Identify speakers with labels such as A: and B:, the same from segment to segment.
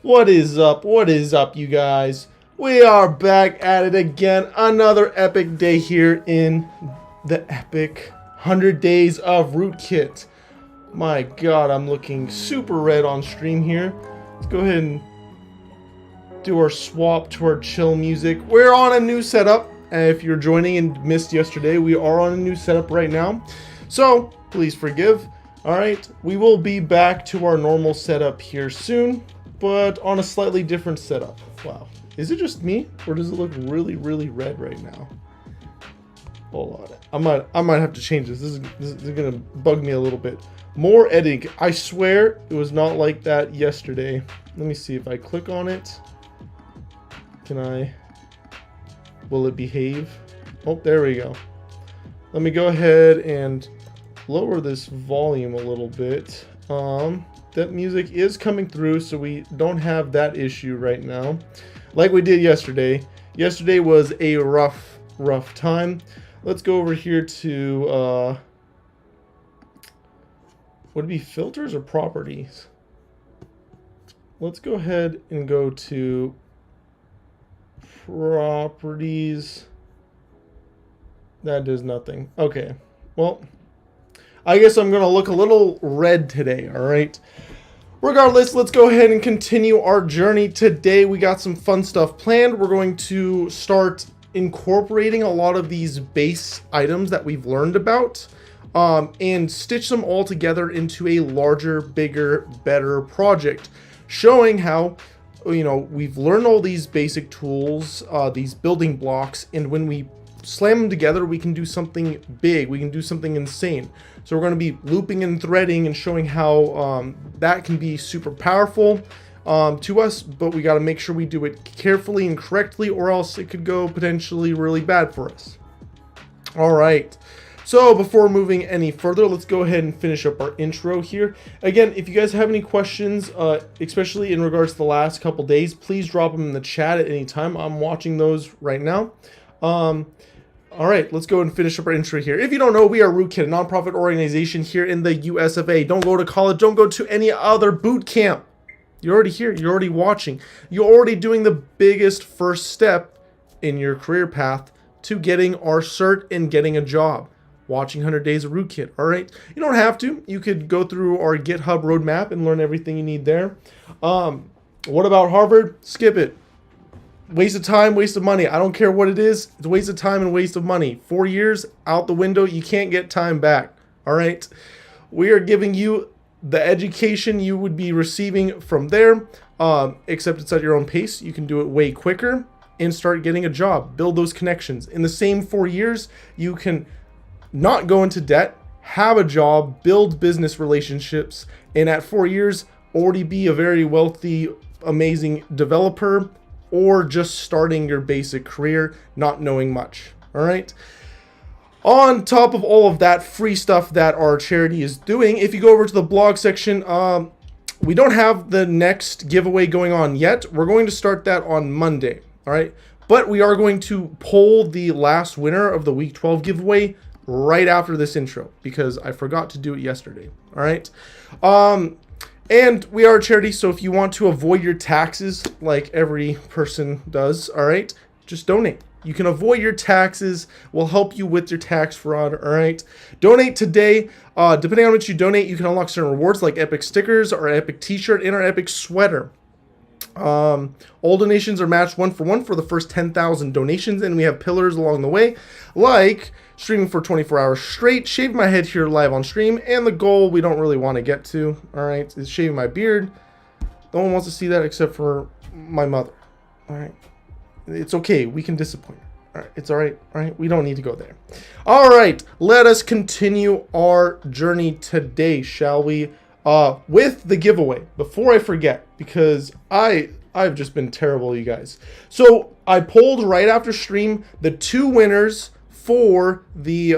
A: What is up? What is up, you guys? We are back at it again. Another epic day here in the epic 100 Days of Rootkit. My god, I'm looking super red on stream here. Let's go ahead and do our swap to our chill music. We're on a new setup. If you're joining and missed yesterday, we are on a new setup right now. So, please forgive. Alright, we will be back to our normal setup here soon, but on a slightly different setup. Wow. Is it just me? Or does it look really, really red right now? Hold on. I might have to change this. This is gonna bug me a little bit. More editing. I swear it was not like that yesterday. Let me see if I click on it. Can I? Will it behave? Oh, there we go. Let me go ahead and lower this volume a little bit. That music is coming through, so we don't have that issue right now like we did yesterday. Yesterday was a rough time. Let's go over here to would it be filters or properties? Let's go ahead and go to properties. That does nothing. Okay, well, I guess I'm going to look a little red today, alright? Regardless, let's go ahead and continue our journey. Today we got some fun stuff planned. We're going to start incorporating a lot of these base items that we've learned about and stitch them all together into a larger, bigger, better project, showing how, you know, we've learned all these basic tools, these building blocks, and when we slam them together, we can do something big, we can do something insane. So we're going to be looping and threading and showing how that can be super powerful to us, but we got to make sure we do it carefully and correctly, or else it could go potentially really bad for us. All right, so before moving any further, let's go ahead and finish up our intro here. Again, if you guys have any questions, especially in regards to the last couple days, please drop them in the chat at any time. I'm watching those right now. All right, let's go and finish up our intro here. If you don't know, we are Rootkit, a nonprofit organization here in the US of A. Don't go to college, don't go to any other boot camp. You're already here, you're already watching. You're already doing the biggest first step in your career path to getting our cert and getting a job. Watching 100 Days of Rootkit, all right? You don't have to. You could go through our GitHub roadmap and learn everything you need there. What about Harvard? Skip it. Waste of time, waste of money. I don't care what it is. It's a waste of time and waste of money. 4 years out the window. You can't get time back. All right. We are giving you the education you would be receiving from there, except it's at your own pace. You can do it way quicker and start getting a job. Build those connections. In the same 4 years, you can not go into debt, have a job, build business relationships, and at 4 years, already be a very wealthy, amazing developer, or just starting your basic career, not knowing much, all right? On top of all of that free stuff that our charity is doing, if you go over to the blog section, we don't have the next giveaway going on yet. We're going to start that on Monday, all right? But we are going to poll the last winner of the Week 12 giveaway right after this intro, because I forgot to do it yesterday, all right? And we are a charity, so if you want to avoid your taxes like every person does, all right, just donate. You can avoid your taxes. We'll help you with your tax fraud, all right? Donate today. Depending on what you donate, you can unlock certain rewards like epic stickers, our epic t-shirt, and our epic sweater. All donations are matched 1-for-1 for the first 10,000 donations, and we have pillars along the way, like streaming for 24 hours straight, shaving my head here live on stream, and the goal we don't really want to get to, all right, is shaving my beard. No one wants to see that except for my mother, all right? It's okay, we can disappoint her. All right, it's all right, we don't need to go there. All right, let us continue our journey today, shall we? With the giveaway, before I forget, because I've just been terrible, you guys. So I polled right after stream the 2 winners for the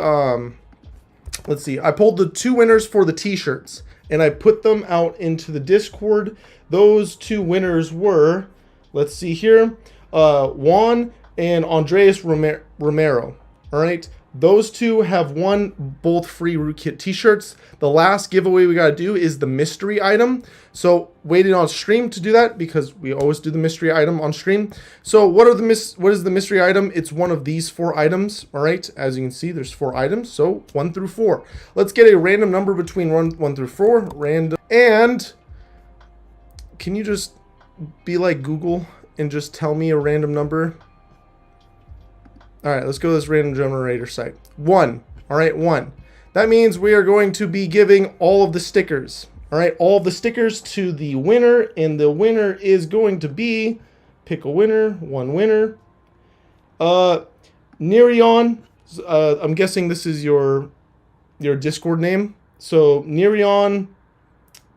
A: let's see, I pulled the 2 winners for the t-shirts and I put them out into the Discord. Those 2 winners were, let's see here, Juan and Andreas Romero. All right, Those two have won both free Rootkit t-shirts. The last giveaway we got to do is the mystery item. So waiting on stream to do that because we always do the mystery item on stream. So what is the mystery item? It's one of these 4 items. All right. As you can see, there's 4 items. So 1 through 4. Let's get a random number between 1 through 4. Random. And can you just be like Google and just tell me a random number? All right, let's go to this random generator site. 1. All right, 1. That means we are going to be giving all of the stickers. All right, all of the stickers to the winner, and the winner is going to be, pick a winner, 1 winner. Nerion, I'm guessing this is your Discord name. So Nerion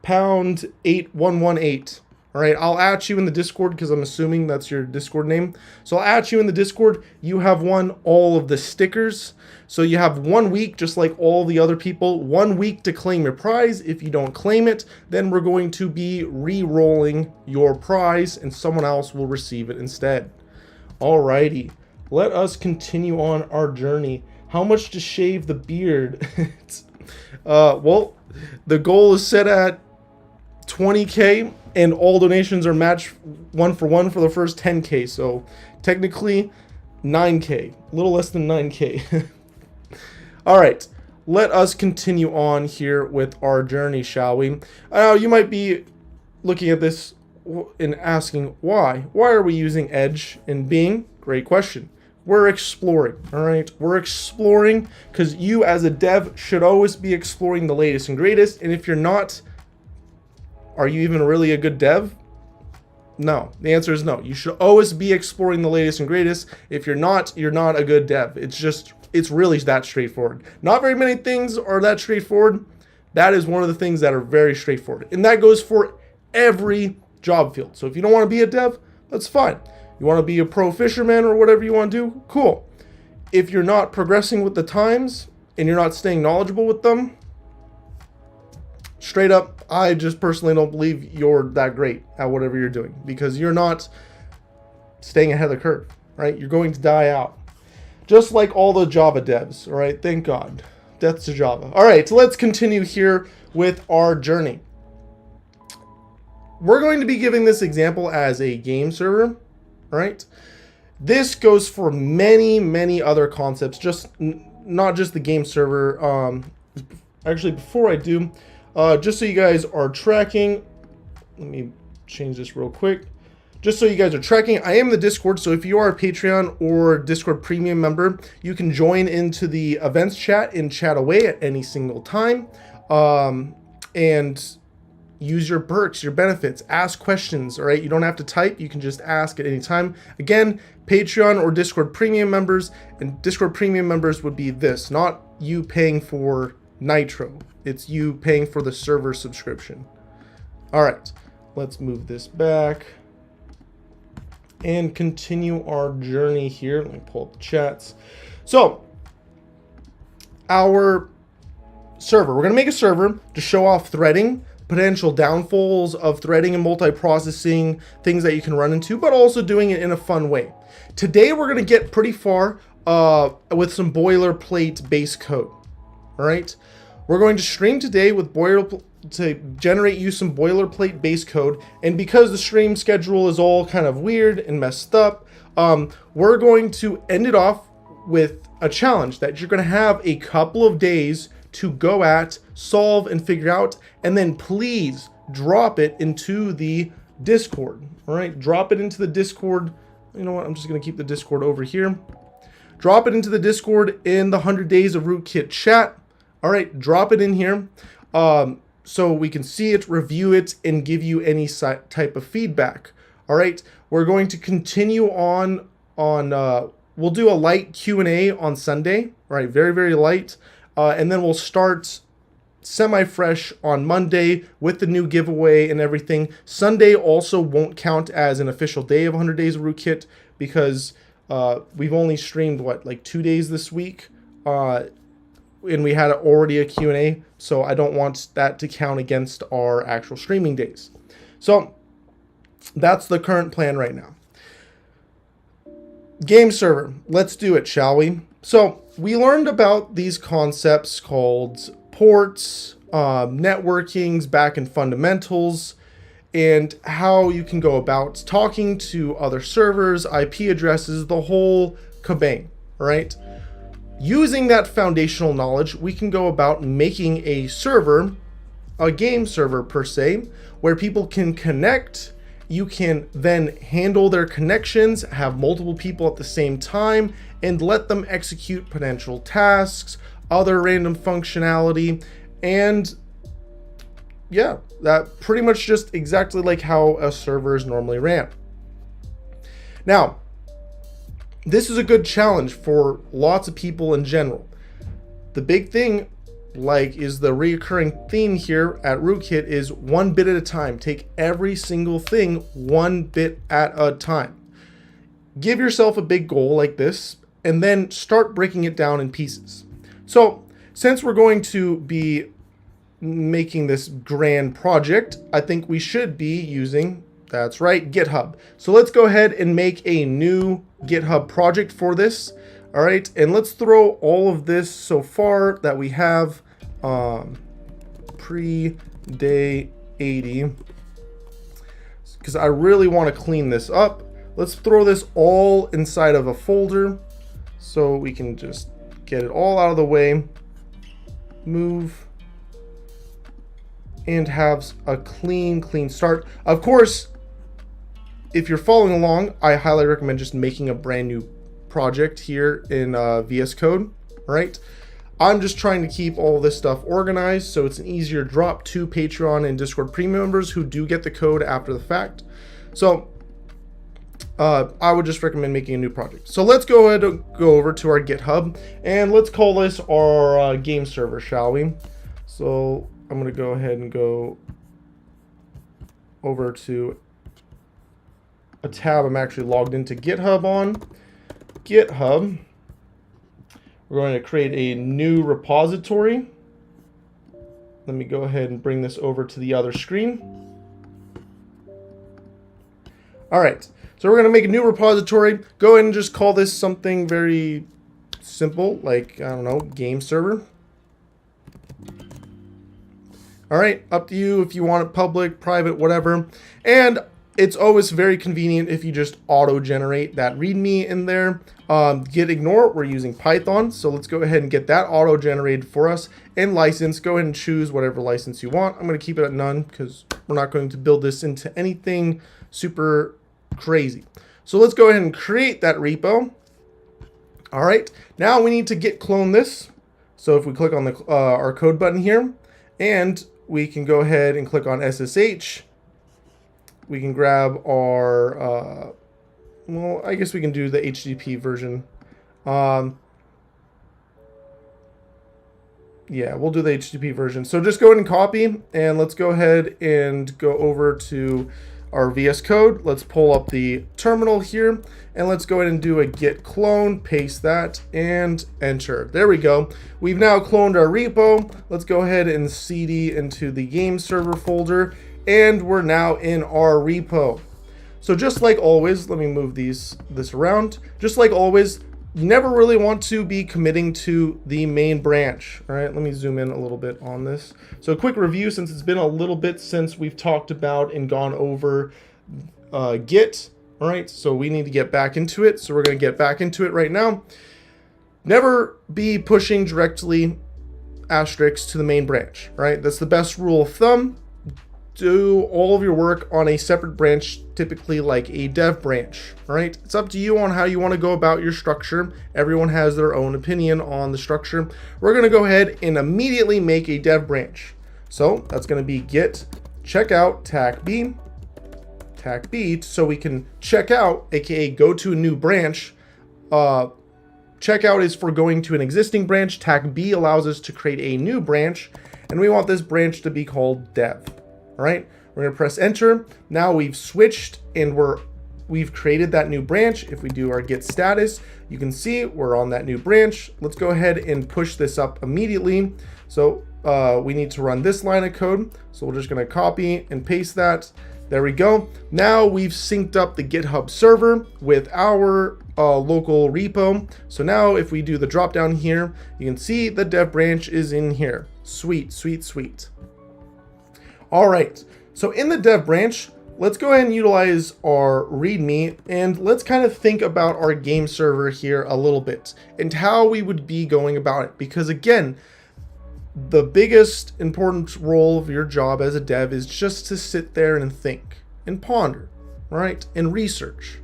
A: pound 8118. All right, I'll add you in the Discord because I'm assuming that's your Discord name. So I'll add you in the Discord. You have won all of the stickers. So you have 1 week, just like all the other people, 1 week to claim your prize. If you don't claim it, then we're going to be re-rolling your prize and someone else will receive it instead. Alrighty, let us continue on our journey. How much to shave the beard? Well, the goal is set at 20K. And all donations are matched 1 for 1 for the first 10K. So technically 9K, a little less than 9K. All right, let us continue on here with our journey, shall we? You might be looking at this and asking why? Why are we using Edge and Bing? Great question. We're exploring, all right? We're exploring because you as a dev should always be exploring the latest and greatest. And if you're not, are you even really a good dev? No. The answer is no. You should always be exploring the latest and greatest. If you're not a good dev. It's really that straightforward. Not very many things are that straightforward. That is one of the things that are very straightforward. And that goes for every job field. So if you don't want to be a dev, that's fine. You want to be a pro fisherman or whatever you want to do, cool. If you're not progressing with the times and you're not staying knowledgeable with them, straight up, I just personally don't believe you're that great at whatever you're doing because you're not staying ahead of the curve, right? You're going to die out. Just like all the Java devs, all right? Thank God. Death to Java. All right, so let's continue here with our journey. We're going to be giving this example as a game server, all right? This goes for many, many other concepts, not just the game server. Actually, before I do, just so you guys are tracking, let me change this real quick. Just so you guys are tracking, I am the Discord, so if you are a Patreon or Discord Premium member, you can join into the events chat and chat away at any single time. And use your perks, your benefits, ask questions, all right? You don't have to type, you can just ask at any time. Again, Patreon or Discord Premium members, and Discord Premium members would be this, not you paying for Nitro. It's you paying for the server subscription. All right, let's move this back and continue our journey here. Let me pull up the chats. So, our server, we're gonna make a server to show off threading, potential downfalls of threading and multiprocessing, things that you can run into, but also doing it in a fun way. Today, we're gonna get pretty far with some boilerplate base code, all right? We're going to stream today with to generate you some boilerplate base code. And because the stream schedule is all kind of weird and messed up, we're going to end it off with a challenge that you're going to have a couple of days to go at, solve, and figure out. And then please drop it into the Discord. All right, drop it into the Discord. You know what? I'm just going to keep the Discord over here. Drop it into the Discord in the 100 Days of Rootkit chat. All right, drop it in here so we can see it, review it, and give you any type of feedback. All right, we're going to continue on we'll do a light Q&A on Sunday, all right, very, very light. And then we'll start semi-fresh on Monday with the new giveaway and everything. Sunday also won't count as an official day of 100 Days of Rootkit because we've only streamed, like 2 days this week. And we had already a Q&A, so I don't want that to count against our actual streaming days. So that's the current plan right now. game server. Let's do it, shall we? So we learned about these concepts called ports, networkings, backend fundamentals, and how you can go about talking to other servers, IP addresses, the whole kabang, right? Using that foundational knowledge, we can go about making a server, a game server per se, where people can connect. You can then handle their connections, have multiple people at the same time, and let them execute potential tasks, other random functionality, and yeah, that pretty much just exactly like how a server is normally ran. Now, this is a good challenge for lots of people in general. The big thing, like, is the reoccurring theme here at Rootkit is 1 bit at a time. Take every single thing 1 bit at a time. Give yourself a big goal like this, and then start breaking it down in pieces. So, since we're going to be making this grand project, I think we should be using, that's right, GitHub. So let's go ahead and make a new GitHub project for this. All right, and let's throw all of this so far that we have pre-day 80, because I really want to clean this up. Let's throw this all inside of a folder so we can just get it all out of the way, move, and have a clean start. Of course, if you're following along, I highly recommend just making a brand new project here in VS Code, right? I'm just trying to keep all this stuff organized so it's an easier drop to Patreon and Discord Premium members who do get the code after the fact. So I would just recommend making a new project. So let's go ahead and go over to our GitHub, and let's call this our game server, shall we? So I'm going to go ahead and go over to a tab I'm actually logged into GitHub on. GitHub. We're going to create a new repository. Let me go ahead and bring this over to the other screen. All right, so we're going to make a new repository. Go ahead and just call this something very simple, like, I don't know, game server. All right, up to you if you want it public, private, whatever. And it's always very convenient if you just auto-generate that README in there. Git ignore, we're using Python, so let's go ahead and get that auto-generated for us. And license, go ahead and choose whatever license you want. I'm going to keep it at none because we're not going to build this into anything super crazy. So let's go ahead and create that repo. All right, now we need to git clone this. So if we click on the our code button here, and we can go ahead and click on SSH. We can grab our, well, I guess we can do the HTTP version. Yeah, we'll do the HTTP version. So just go ahead and copy, and let's go ahead and go over to our VS Code. Let's pull up the terminal here, and let's go ahead and do a git clone, paste that, and enter. There we go. We've now cloned our repo. Let's go ahead and cd into the game server folder, and we're now in our repo. So just like always, let me move this around. Just like always, you never really want to be committing to the main branch. All right, let me zoom in a little bit on this. So a quick review, since it's been a little bit since we've talked about and gone over Git. All right, so we need to get back into it. So we're going to get back into it right now. Never be pushing directly asterisk to the main branch. All right, that's the best rule of thumb. Do all of your work on a separate branch, typically like a dev branch, right? It's up to you on how you want to go about your structure. Everyone has their own opinion on the structure. We're going to go ahead and immediately make a dev branch. So that's going to be git checkout tac b, so we can check out, aka go to a new branch. Checkout is for going to an existing branch. Tac b allows us to create a new branch, and we want this branch to be called dev. All right, we're gonna press enter. Now we've switched and we've created that new branch. If we do our git status, you can see we're on that new branch. Let's go ahead and push this up immediately. So we need to run this line of code. So we're just gonna copy and paste that. There we go. Now we've synced up the GitHub server with our local repo. So now if we do the drop down here, you can see the dev branch is in here. Sweet, sweet, sweet. All right, so in the dev branch, let's go ahead and utilize our README, and let's kind of think about our game server here a little bit and how we would be going about it. Because again, the biggest important role of your job as a dev is just to sit there and think and ponder, right? And research.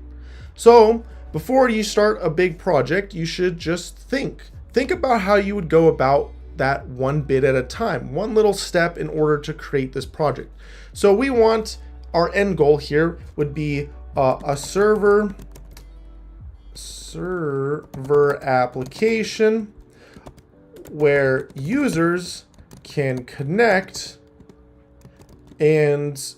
A: So before you start a big project, you should just think about how you would go about that one bit at a time, one little step in order to create this project. So we want our end goal here would be a server application where users can connect and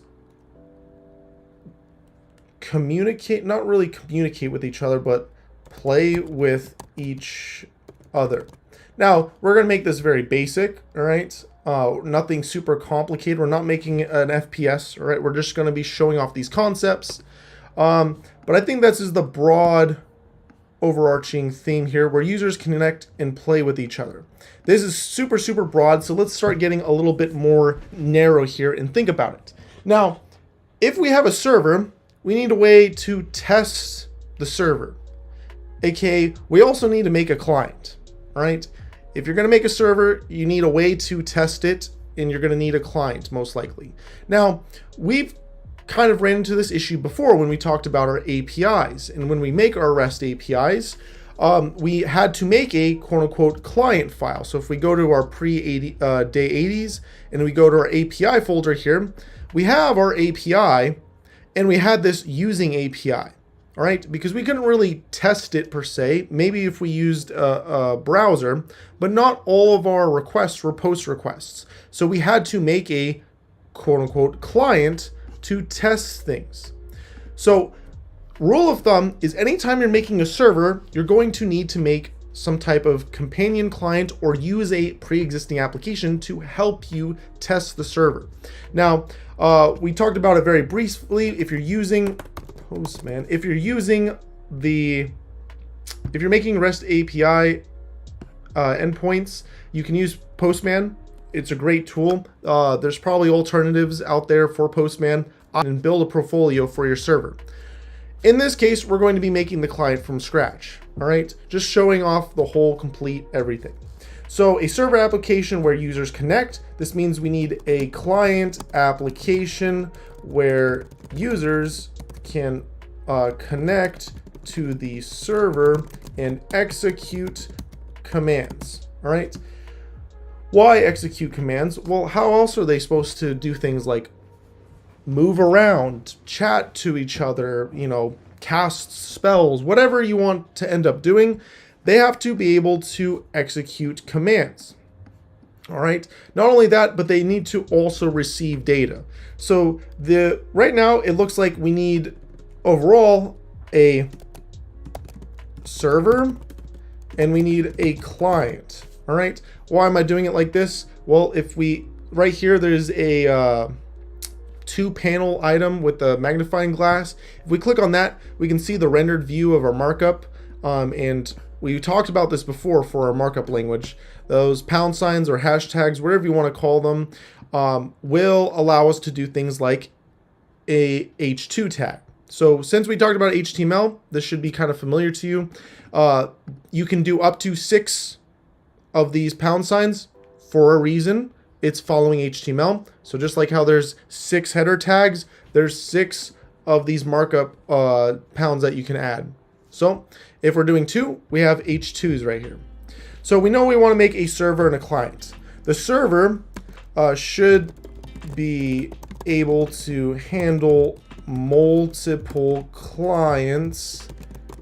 A: communicate, not really communicate with each other, but play with each other. Now, we're going to make this very basic, all right? Nothing super complicated. We're not making an FPS, all right? We're just going to be showing off these concepts. But I think this is the broad overarching theme here, where users connect and play with each other. This is super, super broad, so let's start getting a little bit more narrow here and think about it. Now, if we have a server, we need a way to test the server. AKA, we also need to make a client, all right? If you're going to make a server, you need a way to test it, and you're going to need a client, most likely. Now, we've kind of ran into this issue before when we talked about our APIs. And when we make our REST APIs, we had to make a quote-unquote client file. So if we go to our day 80s and we go to our API folder here, we have our API, and we had this using API. All right, because we couldn't really test it per se. Maybe if we used a browser, but not all of our requests were post requests. So we had to make a quote-unquote client to test things. So rule of thumb is anytime you're making a server, you're going to need to make some type of companion client or use a pre-existing application to help you test the server. Now, we talked about it very briefly. If you're using Postman, if you're making REST API endpoints, you can use Postman. It's a great tool. There's probably alternatives out there for Postman, and build a portfolio for your server. In this case, we're going to be making the client from scratch. All right, just showing off the whole complete everything. So a server application where users connect. This means we need a client application where users can connect to the server and execute commands. All right. Why execute commands? Well, how else are they supposed to do things like move around, chat to each other, you know, cast spells, whatever you want to end up doing? They have to be able to execute commands. All right. Not only that, but they need to also receive data. So right now it looks like we need overall a server and we need a client. All right. Why am I doing it like this? Well, if we right here, there's a 2-panel item with the magnifying glass. If we click on that, we can see the rendered view of our markup. And we talked about this before for our markup language. Those pound signs or hashtags, whatever you want to call them, will allow us to do things like a H2 tag. So since we talked about HTML, this should be kind of familiar to you. You can do up to 6 of these pound signs for a reason. It's following HTML. So just like how there's 6 header tags, there's 6 of these markup pounds that you can add. So if we're doing 2, we have H2s right here. So we know we want to make a server and a client. The server should be able to handle multiple clients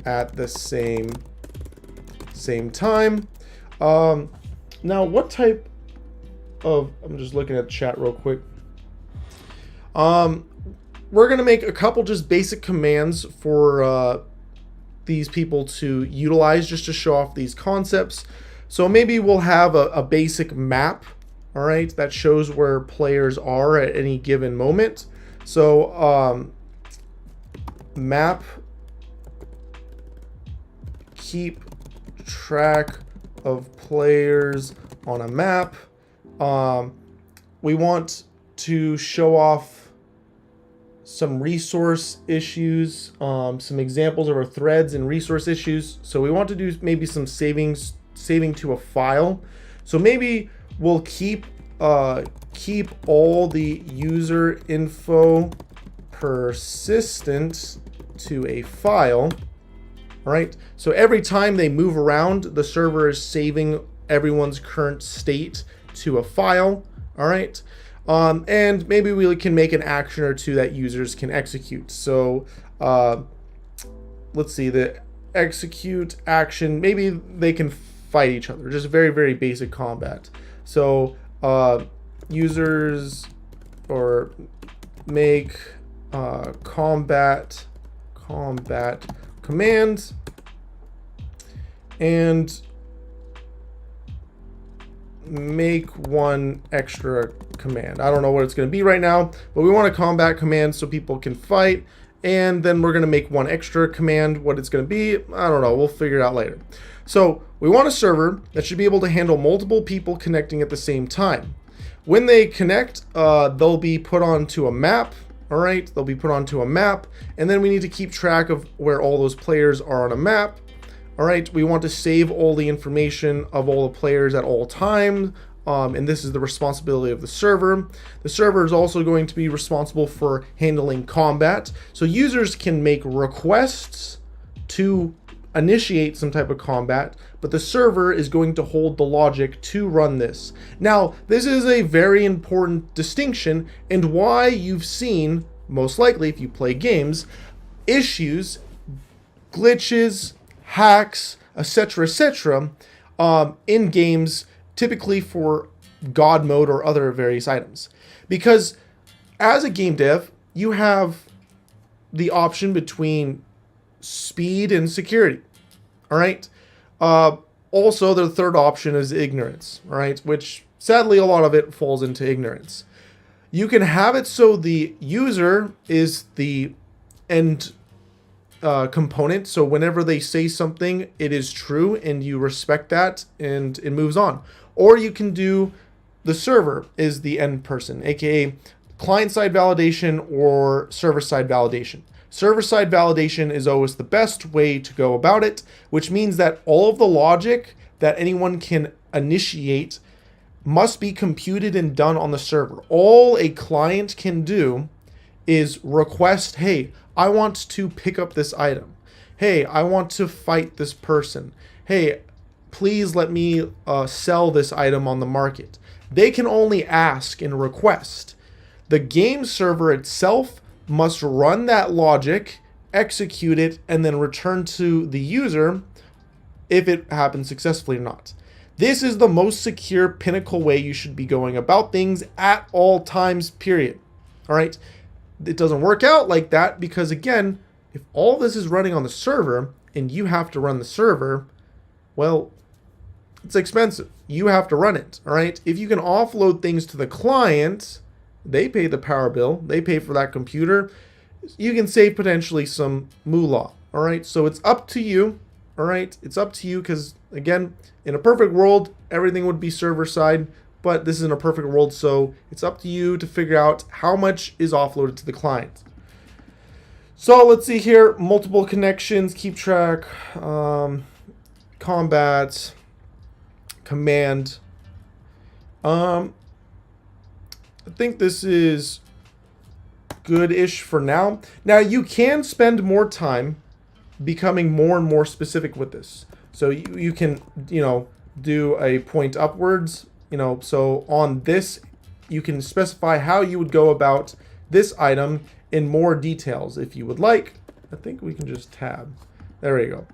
A: at the same time. Now, what type of, I'm just looking at the chat real quick. We're going to make a couple just basic commands for these people to utilize just to show off these concepts. So maybe we'll have a basic map, all right, that shows where players are at any given moment. So map keep track of players on a map. We want to show off some resource issues, some examples of our threads and resource issues. So we want to do maybe some saving to a file. So maybe we'll keep all the user info persistent to a file. All right. So every time they move around, the server is saving everyone's current state to a file. All right. And maybe we can make an action or two that users can execute. So let's see, the execute action, maybe they can fight each other, just very, very basic combat. So users or make combat commands and make one extra command. I don't know what it's going to be right now, but we want a combat command so people can fight, and then we're going to make one extra command. What it's going to be, I don't know, we'll figure it out later. So we want a server that should be able to handle multiple people connecting at the same time. When they connect, they'll be put onto a map. All right, they'll be put onto a map, and then we need to keep track of where all those players are on a map. All right, we want to save all the information of all the players at all times, and this is the responsibility of the server. The server is also going to be responsible for handling combat, so users can make requests to initiate some type of combat, but the server is going to hold the logic to run this. Now, this is a very important distinction, and why you've seen, most likely if you play games, issues, glitches, hacks, etc., in games, typically for God mode or other various items. Because as a game dev, you have the option between speed and security. All right. Also, the third option is ignorance. All right, which sadly a lot of it falls into ignorance. You can have it so the user is the end component. So whenever they say something, it is true, and you respect that, and it moves on. Or you can do the server is the end person, aka client-side validation or server-side validation. Server-side validation is always the best way to go about it, which means that all of the logic that anyone can initiate must be computed and done on the server. All a client can do is request, hey, I want to pick up this item. Hey, I want to fight this person. Hey, please let me sell this item on the market. They can only ask and request. The game server itself must run that logic, execute it, and then return to the user if it happens successfully or not. This is the most secure pinnacle way you should be going about things at all times, period. All right. It doesn't work out like that because, again, if all this is running on the server and you have to run the server, well, it's expensive. You have to run it. All right. If you can offload things to the client, they pay the power bill, they pay for that computer, you can save potentially some moolah. All right. So it's up to you. All right. It's up to you because, again, in a perfect world, everything would be server side, but this isn't a perfect world. So it's up to you to figure out how much is offloaded to the client. So let's see here. Multiple connections, keep track, combat, command. I think this is good-ish for now. Now, you can spend more time becoming more and more specific with this. So you can, do a point upwards, so on this, you can specify how you would go about this item in more details if you would like. I think we can just tab. There we go.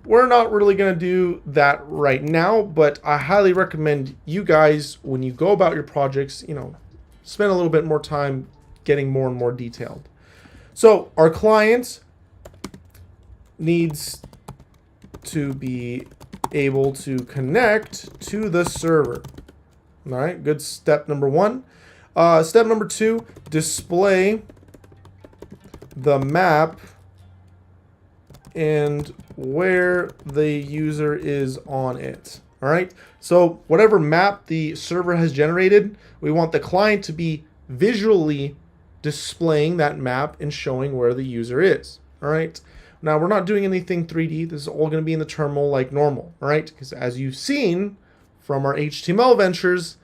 A: We're not really going to do that right now, but I highly recommend you guys, when you go about your projects, spend a little bit more time getting more and more detailed. So our client needs to be able to connect to the server. All right, good step number one. Step number 2, display the map and where the user is on it. All right. So whatever map the server has generated, we want the client to be visually displaying that map and showing where the user is. All right. Now we're not doing anything 3D. This is all going to be in the terminal like normal. All right. Because as you've seen from our HTML ventures,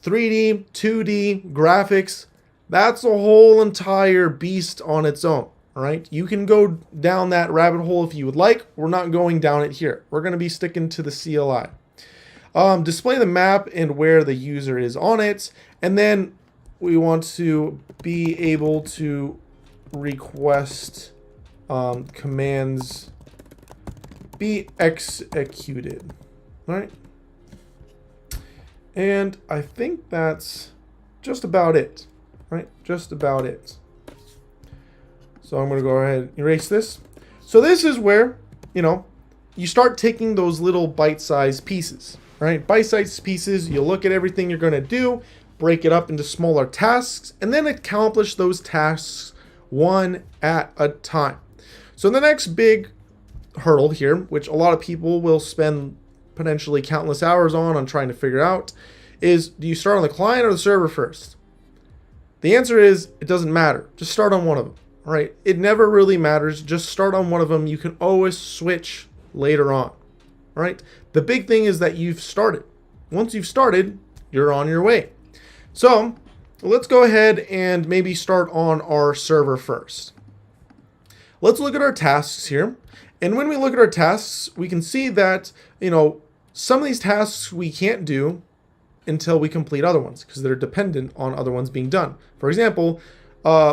A: 3D, 2D, graphics, that's a whole entire beast on its own. All right, you can go down that rabbit hole if you would like. We're not going down it here. We're going to be sticking to the CLI. Display the map and where the user is on it. And then we want to be able to request commands be executed. All right. And I think that's just about it. Right? Just about it. So I'm going to go ahead and erase this. So this is where, you start taking those little bite-sized pieces, right? Bite-sized pieces, you look at everything you're going to do, break it up into smaller tasks, and then accomplish those tasks one at a time. So the next big hurdle here, which a lot of people will spend potentially countless hours on trying to figure out, is do you start on the client or the server first? The answer is it doesn't matter. Just start on one of them. Right? It never really matters. Just start on one of them. You can always switch later on. Right? The big thing is that you've started. Once you've started, you're on your way. So let's go ahead and maybe start on our server first. Let's look at our tasks here. And when we look at our tasks, we can see that, some of these tasks we can't do until we complete other ones because they're dependent on other ones being done. For example,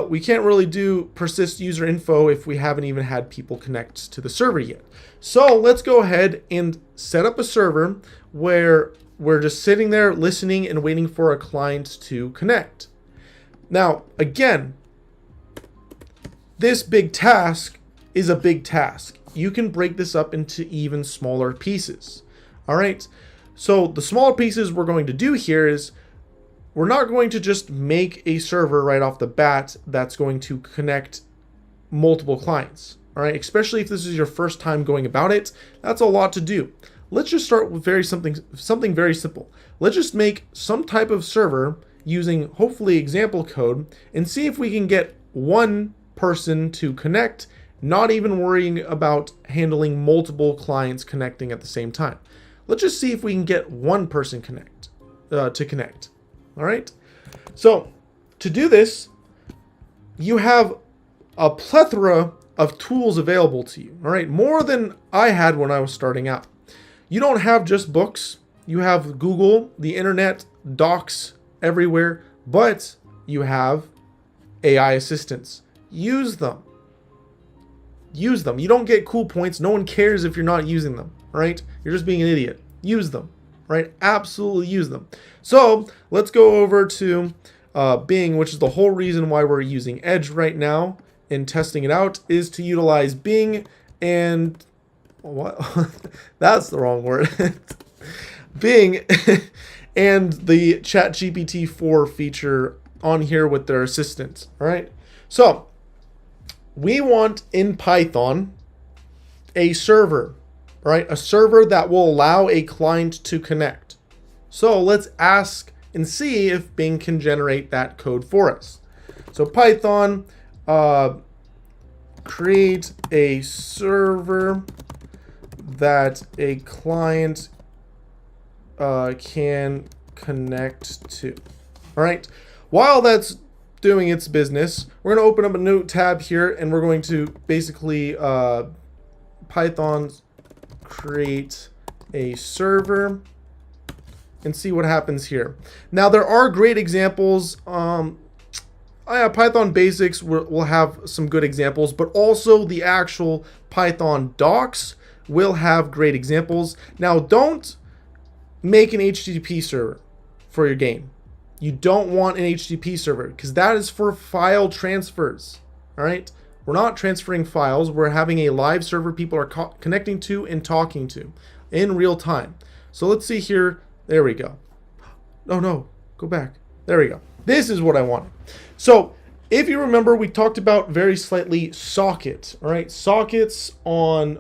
A: we can't really do persist user info if we haven't even had people connect to the server yet. So let's go ahead and set up a server where we're just sitting there listening and waiting for a client to connect. Now, again, this big task is a big task. You can break this up into even smaller pieces. All right. So the smaller pieces we're going to do here is we're not going to just make a server right off the bat that's going to connect multiple clients. All right, especially if this is your first time going about it, that's a lot to do. Let's just start with something very simple. Let's just make some type of server using hopefully example code and see if we can get one person to connect, not even worrying about handling multiple clients connecting at the same time. Let's just see if we can get one person to connect. All right. So to do this, you have a plethora of tools available to you. All right. More than I had when I was starting out. You don't have just books. You have Google, the internet, docs everywhere, but you have AI assistants. Use them. Use them. You don't get cool points. No one cares if you're not using them. All right. You're just being an idiot. Use them. Right? Absolutely use them. So let's go over to Bing, which is the whole reason why we're using Edge right now and testing it out, is to utilize Bing and what? That's the wrong word. Bing and the ChatGPT 4 feature on here with their assistant. All right. So we want in Python a server. Right? A server that will allow a client to connect. So let's ask and see if Bing can generate that code for us. So Python, create a server that a client can connect to. All right. While that's doing its business, we're going to open up a new tab here and we're going to basically Python create a server and see what happens here. Now there are great examples. Python basics will have some good examples, but also the actual Python docs will have great examples. Now don't make an HTTP server for your game. You don't want an HTTP server because that is for file transfers. All right. We're not transferring files. We're having a live server people are connecting to and talking to in real time. So let's see here. There we go. Oh no, go back. There we go. This is what I wanted. So if you remember, we talked about very slightly socket, all right? Sockets on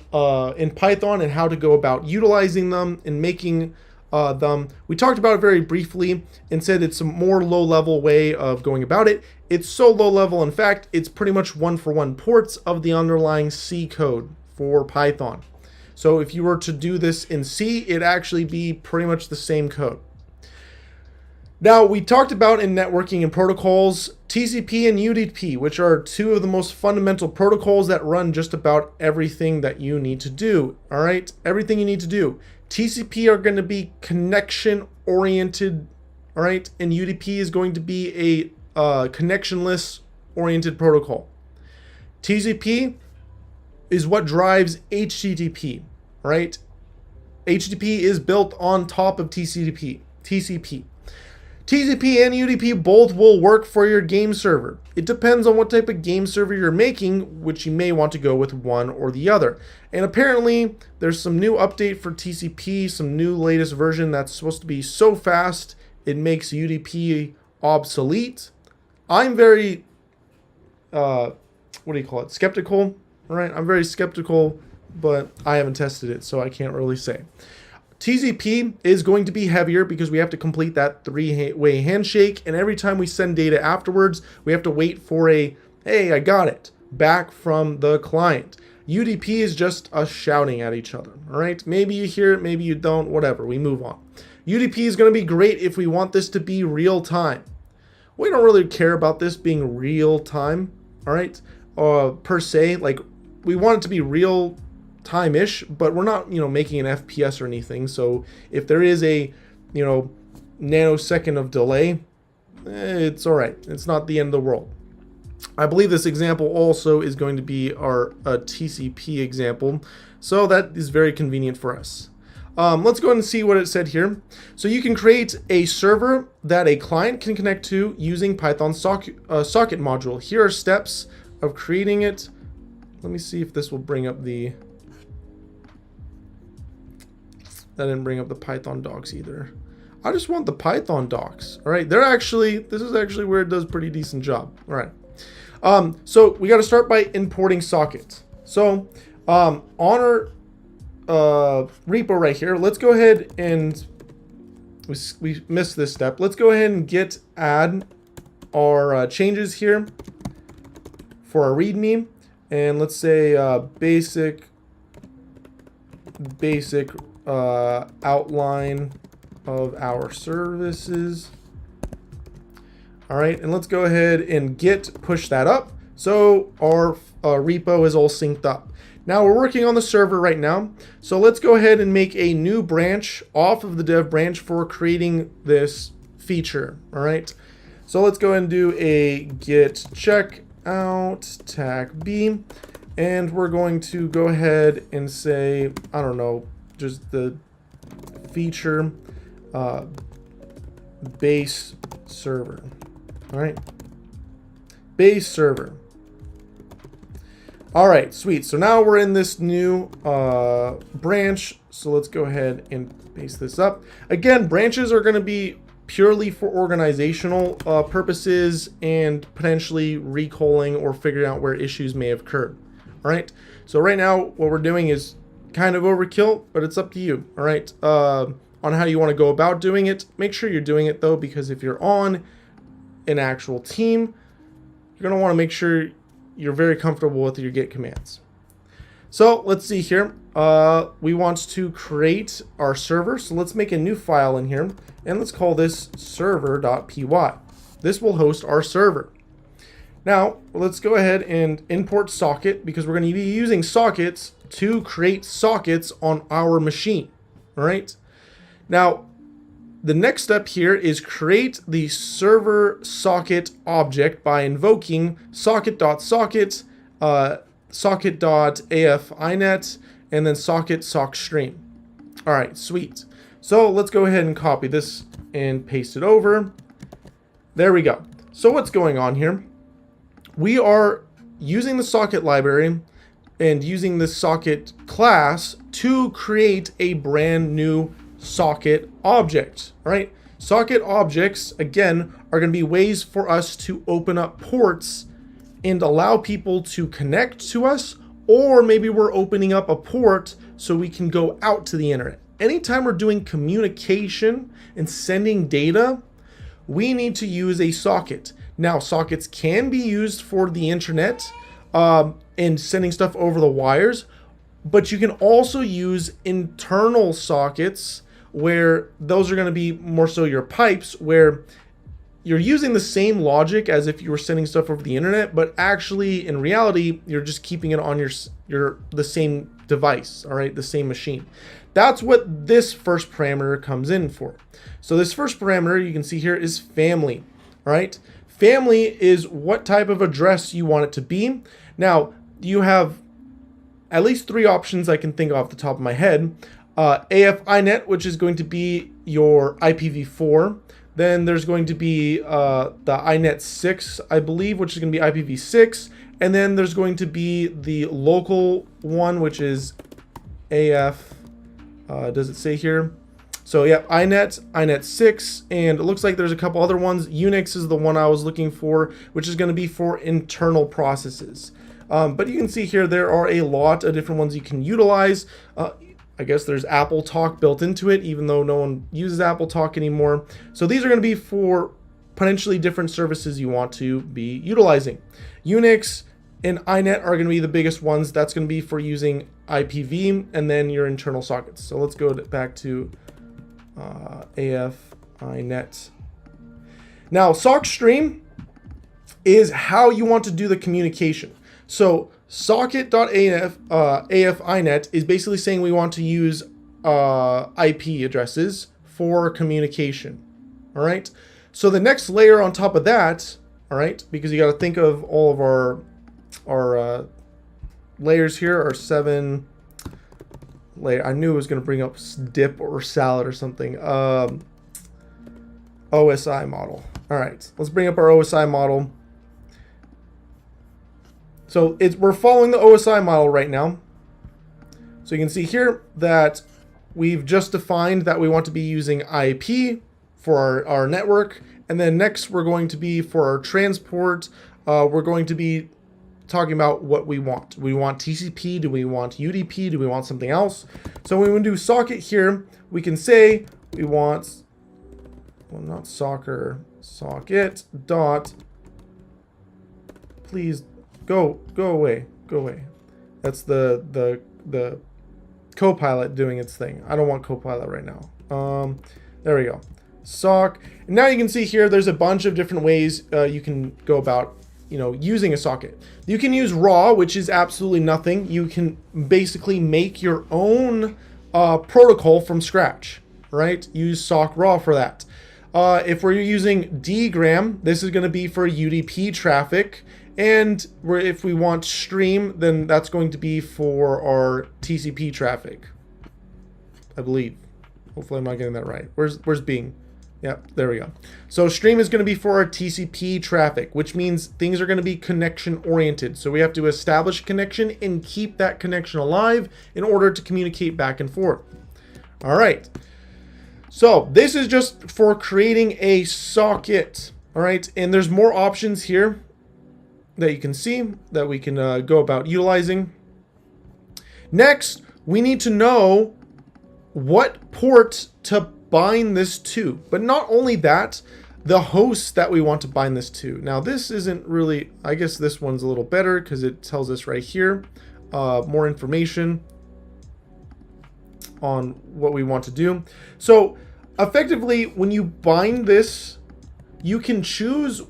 A: in Python and how to go about utilizing them and making them. We talked about it very briefly and said it's a more low-level way of going about it. It's so low-level, in fact, it's pretty much one-for-one ports of the underlying C code for Python. So if you were to do this in C, it'd actually be pretty much the same code. Now, we talked about in networking and protocols, TCP and UDP, which are two of the most fundamental protocols that run just about everything that you need to do, all right? Everything you need to do. TCP are going to be connection-oriented, all right? And UDP is going to be a connectionless-oriented protocol. TCP is what drives HTTP, right? HTTP is built on top of TCP. TCP and UDP both will work for your game server. It depends on what type of game server you're making, which you may want to go with one or the other. And apparently, there's some new update for TCP, some new latest version that's supposed to be so fast, it makes UDP obsolete. I'm very, skeptical, right? I'm very skeptical, but I haven't tested it, so I can't really say. TCP is going to be heavier because we have to complete that three-way handshake, and every time we send data afterwards, we have to wait for a, hey, I got it, back from the client. UDP is just us shouting at each other, all right? Maybe you hear it, maybe you don't, whatever, we move on. UDP is going to be great if we want this to be real time. We don't really care about this being real time, all right? Per se, like, we want it to be real time-ish, but we're not, making an FPS or anything. So if there is a, nanosecond of delay, it's all right. It's not the end of the world. I believe this example also is going to be our TCP example. So that is very convenient for us. Let's go ahead and see what it said here. So you can create a server that a client can connect to using Python socket module. Here are steps of creating it. Let me see if this will bring up the... That didn't bring up the Python docs either. I just want the Python docs. All right, this is actually where it does a pretty decent job. All right. So we got to start by importing sockets. So on our repo right here, let's go ahead and we missed this step. Let's go ahead and add our changes here for our README, and let's say basic outline of our services. All right, and let's go ahead and push that up so our repo is all synced up. Now we're working on the server right now, so let's go ahead and make a new branch off of the dev branch for creating this feature. All right, so let's go ahead and do a git checkout tag B, and we're going to go ahead and say, I don't know, just the feature base server. All right, base server. All right, sweet. So now we're in this new branch. So let's go ahead and paste this up. Again, branches are going to be purely for organizational purposes and potentially recalling or figuring out where issues may have occurred. All right. So right now what we're doing is kind of overkill, but it's up to you. All right. On how you want to go about doing it. Make sure you're doing it though, because if you're on an actual team, you're going to want to make sure you're very comfortable with your git commands. So let's see here. We want to create our server. So let's make a new file in here and let's call this server.py. This will host our server. Now let's go ahead and import socket, because we're going to be using sockets to create sockets on our machine. All right. Now the next step here is create the server socket object by invoking socket.socket, socket.afinet, and then socket sockstream. All right, sweet. So let's go ahead and copy this and paste it over. There we go. So what's going on here? We are using the socket library and using the socket class to create a brand new socket object. All right. Socket objects, again, are going to be ways for us to open up ports and allow people to connect to us, or maybe we're opening up a port so we can go out to the internet. Anytime we're doing communication and sending data, we need to use a socket. Now, sockets can be used for the internet and sending stuff over the wires, but you can also use internal sockets where those are going to be more so your pipes, where you're using the same logic as if you were sending stuff over the internet, but actually in reality, you're just keeping it on the same device, all right, the same machine. That's what this first parameter comes in for. So this first parameter you can see here is family, all right? Family is what type of address you want it to be. Now, you have at least 3 options I can think of off the top of my head. AF iNet, which is going to be your IPv4. Then there's going to be the iNet 6, I believe, which is going to be IPv6. And then there's going to be the local one, which is AF, does it say here? So yeah, iNet 6, and it looks like there's a couple other ones. Unix is the one I was looking for, which is going to be for internal processes. But you can see here there are a lot of different ones you can utilize. I guess there's AppleTalk built into it, even though no one uses AppleTalk anymore. So these are going to be for potentially different services you want to be utilizing. Unix and iNet are going to be the biggest ones. That's going to be for using IPv and then your internal sockets. So let's go back to AF iNet. Now, SockStream is how you want to do the communication. So socket.af iNet is basically saying we want to use IP addresses for communication. All right. So the next layer on top of that, all right, because you got to think of all of our layers here are 7 layer. I knew it was going to bring up dip or salad or something. OSI model. All right, let's bring up our OSI model. So we're following the OSI model right now. So you can see here that we've just defined that we want to be using IP for our network. And then next we're going to be for our transport, we're going to be talking about what we want. Do we want TCP? Do we want UDP? Do we want something else? So when we do socket here, we can say we want, well, not soccer, socket dot, please go away. That's the Copilot doing its thing. I don't want Copilot right now. There we go. Sock. And now you can see here there's a bunch of different ways you can go about using a socket. You can use raw, which is absolutely nothing. You can basically make your own protocol from scratch, right? Use sock raw for that. If we're using dgram, this is going to be for UDP traffic. And if we want stream, then that's going to be for our TCP traffic, I believe. Hopefully I'm not getting that right. Where's Bing? Yep, there we go. So stream is going to be for our TCP traffic, which means things are going to be connection oriented. So we have to establish a connection and keep that connection alive in order to communicate back and forth. All right. So this is just for creating a socket. All right. And there's more options here that you can see that we can go about utilizing. Next, we need to know what port to bind this to. But not only that, the host that we want to bind this to. Now this isn't really, I guess this one's a little better because it tells us right here more information on what we want to do. So effectively, when you bind this, you can choose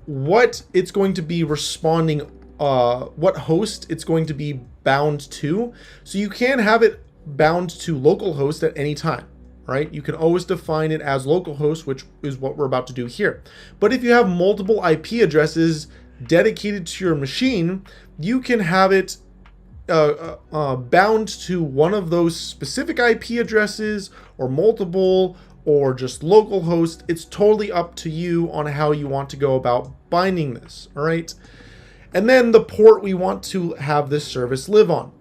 A: what it's going to be responding, what host it's going to be bound to. So you can have it bound to localhost at any time, right? You can always define it as localhost, which is what we're about to do here. But if you have multiple IP addresses dedicated to your machine, you can have it bound to one of those specific IP addresses or multiple or just localhost. It's totally up to you on how you want to go about binding this, all right? And then the port we want to have this service live on.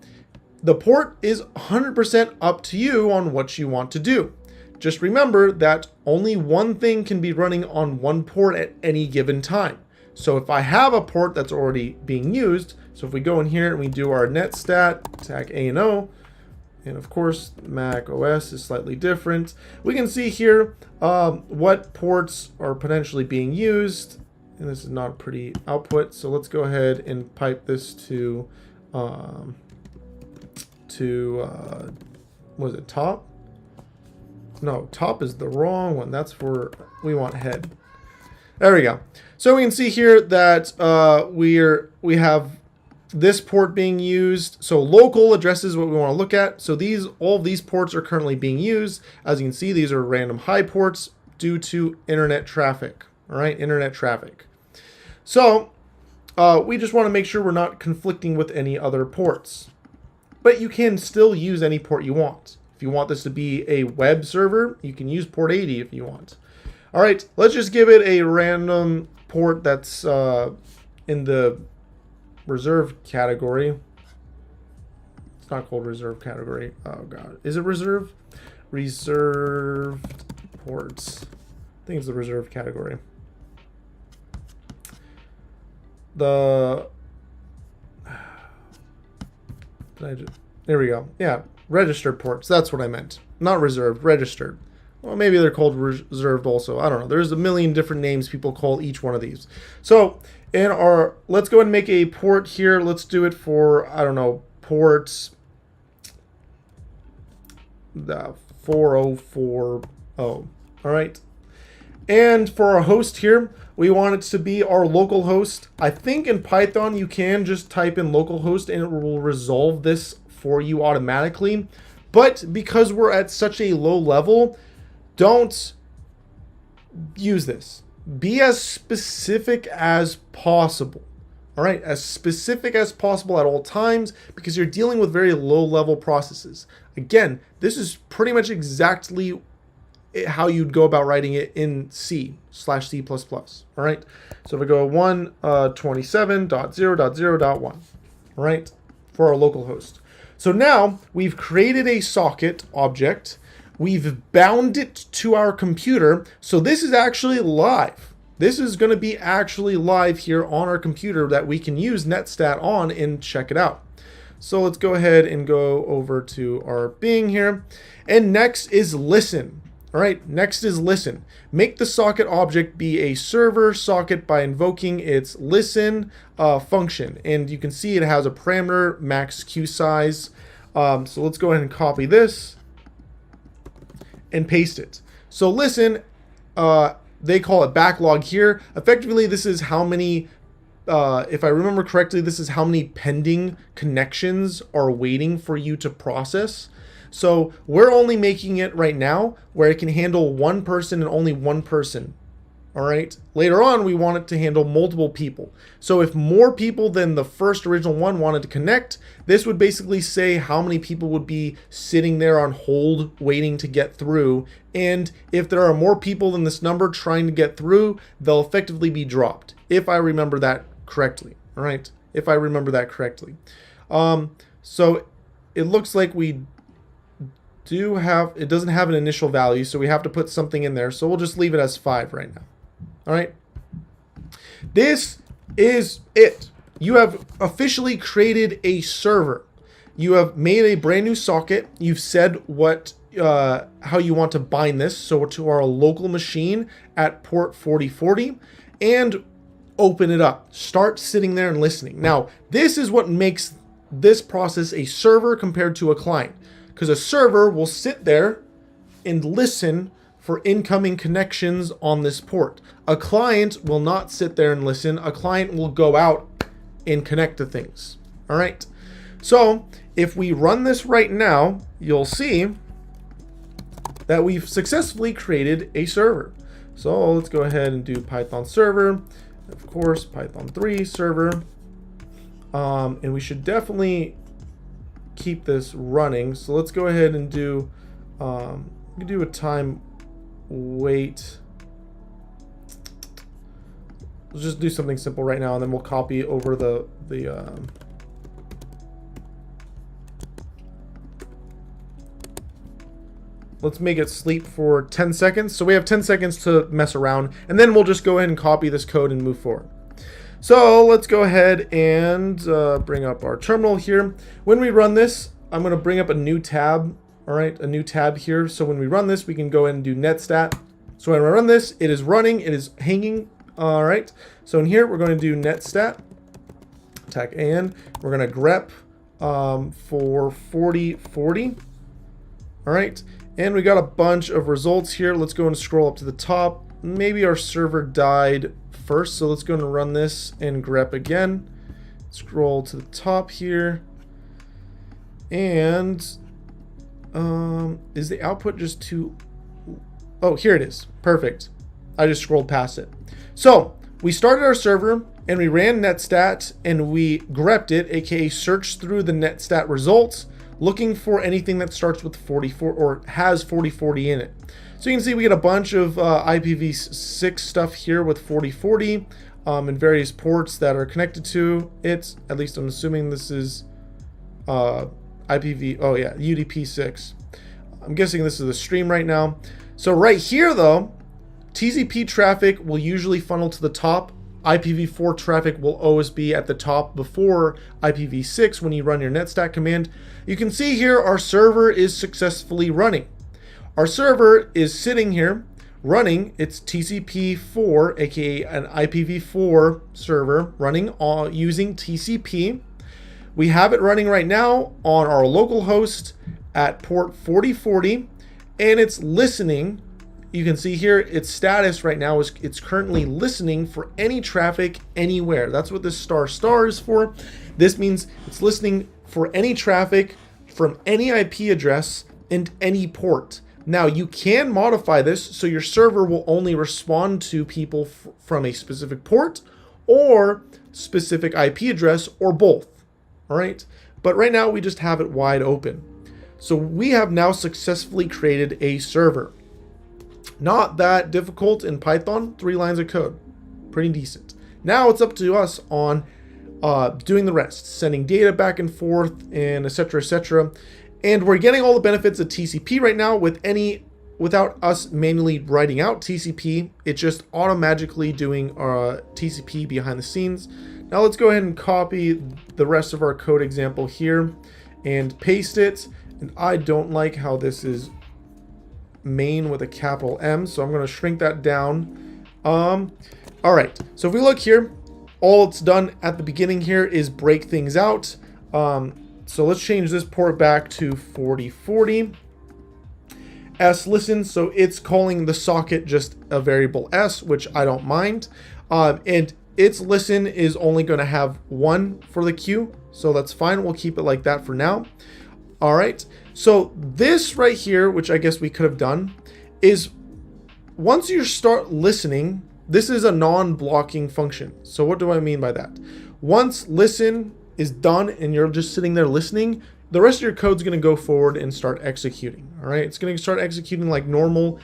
A: The port is 100% up to you on what you want to do. just remember that only one thing can be running on one port at any given time. So if I have a port that's already being used, so if we go in here and we do our netstat, tag A&O, and of course Mac OS is slightly different, we can see here what ports are potentially being used. And this is not a pretty output, so let's go ahead and pipe this to what is it, top? No, top is the wrong one. That's for, we want head. There we go. So we can see here that we have this port being used. So local addresses what we want to look at. So all of these ports are currently being used. As you can see, these are random high ports due to internet traffic. All right, internet traffic. So we just want to make sure we're not conflicting with any other ports. But you can still use any port you want. If you want this to be a web server, you can use port 80 if you want. All right, let's just give it a random port that's in the reserved category. It's not called reserved category. Oh God, is it reserved? Reserved ports. I think it's the reserved category. There we go. Yeah, registered ports. That's what I meant. Not reserved, registered. Well, maybe they're called reserved also. I don't know. There's a million different names people call each one of these. So let's go ahead and make a port here. Let's do it for, I don't know, ports the 4040. All right. And for our host here, we want it to be our local host. I think in Python you can just type in localhost and it will resolve this for you automatically. But because we're at such a low level, don't use this. Be as specific as possible. All right, as specific as possible at all times because you're dealing with very low level processes. Again, this is pretty much exactly how you'd go about writing it in C/C++. All right, so if we go 127.0.0.1, all right, for our local host. So now we've created a socket object. We've bound it to our computer. So this is actually live. This is going to be actually live here on our computer that we can use netstat on and check it out. So let's go ahead and go over to our Bing here. And next is listen. All right, next is listen. Make the socket object be a server socket by invoking its listen function. And you can see it has a parameter max queue size. So let's go ahead and copy this and paste it. So listen, they call it backlog here. Effectively, this is how many, if I remember correctly, this is how many pending connections are waiting for you to process. So we're only making it right now where it can handle one person and only one person. All right. Later on, we want it to handle multiple people. So if more people than the first original one wanted to connect, this would basically say how many people would be sitting there on hold waiting to get through. And if there are more people than this number trying to get through, they'll effectively be dropped. If I remember that correctly. All right. If I remember that correctly. So it looks like we it doesn't have an initial value, so we have to put something in there. So we'll just leave it as 5 right now. All right. This is it. You have officially created a server. You have made a brand new socket. You've said how you want to bind this. So to our local machine at port 4040 and open it up. Start sitting there and listening. Now, this is what makes this process a server compared to a client. Because a server will sit there and listen for incoming connections on this port. A client will not sit there and listen. A client will go out and connect to things. All right. So if we run this right now, you'll see that we've successfully created a server. So let's go ahead and do Python server. Of course, Python 3 server. And we should definitely keep this running. So let's go ahead and do we do a time wait. Let's just do something simple right now, and then we'll copy over the let's make it sleep for 10 seconds. So we have 10 seconds to mess around, and then we'll just go ahead and copy this code and move forward. So let's go ahead and bring up our terminal here. When we run this, I'm going to bring up a new tab. All right, a new tab here. So when we run this, we can go ahead and do netstat. So when I run this, it is running, it is hanging. All right, so in here, we're going to do netstat, attack and we're going to grep for 4040. All right, and we got a bunch of results here. Let's go and scroll up to the top. Maybe our server died first, so let's go and run this and grep again. Scroll to the top here, and is the output just too... Oh, here it is. Perfect. I just scrolled past it. So we started our server and we ran netstat and we grepped it, aka searched through the netstat results, looking for anything that starts with 44 or has 4040 in it. So you can see we get a bunch of IPv6 stuff here with 4040 and various ports that are connected to it. At least I'm assuming this is UDP6. I'm guessing this is the stream right now. So right here though, TCP traffic will usually funnel to the top. IPv4 traffic will always be at the top before IPv6 when you run your netstat command. You can see here our server is successfully running. Our server is sitting here running its TCP4, aka an IPv4 server running using TCP. We have it running right now on our local host at port 4040, and it's listening. You can see here its status right now is it's currently listening for any traffic anywhere. That's what this star is for. This means it's listening for any traffic from any IP address and any port. Now you can modify this so your server will only respond to people from a specific port or specific IP address or both. All right, but right now we just have it wide open. So we have now successfully created a server. Not that difficult in Python, 3 lines of code, pretty decent. Now it's up to us on doing the rest, sending data back and forth and etc, etc. And we're getting all the benefits of TCP right now without us manually writing out TCP. It's just automatically doing TCP behind the scenes. Now let's go ahead and copy the rest of our code example here and paste it. And I don't like how this is main with a capital M, so I'm going to shrink that down. All right, so if we look here, all it's done at the beginning here is break things out. So let's change this port back to 4040. S listen, so it's calling the socket just a variable S, which I don't mind. And its listen is only going to have 1 for the queue, so that's fine. We'll keep it like that for now. All right, so this right here, which I guess we could have done, is once you start listening, this is a non-blocking function. So what do I mean by that? Once listen is done and you're just sitting there listening, the rest of your code's going to go forward and start executing. All right, it's going to start executing like normal.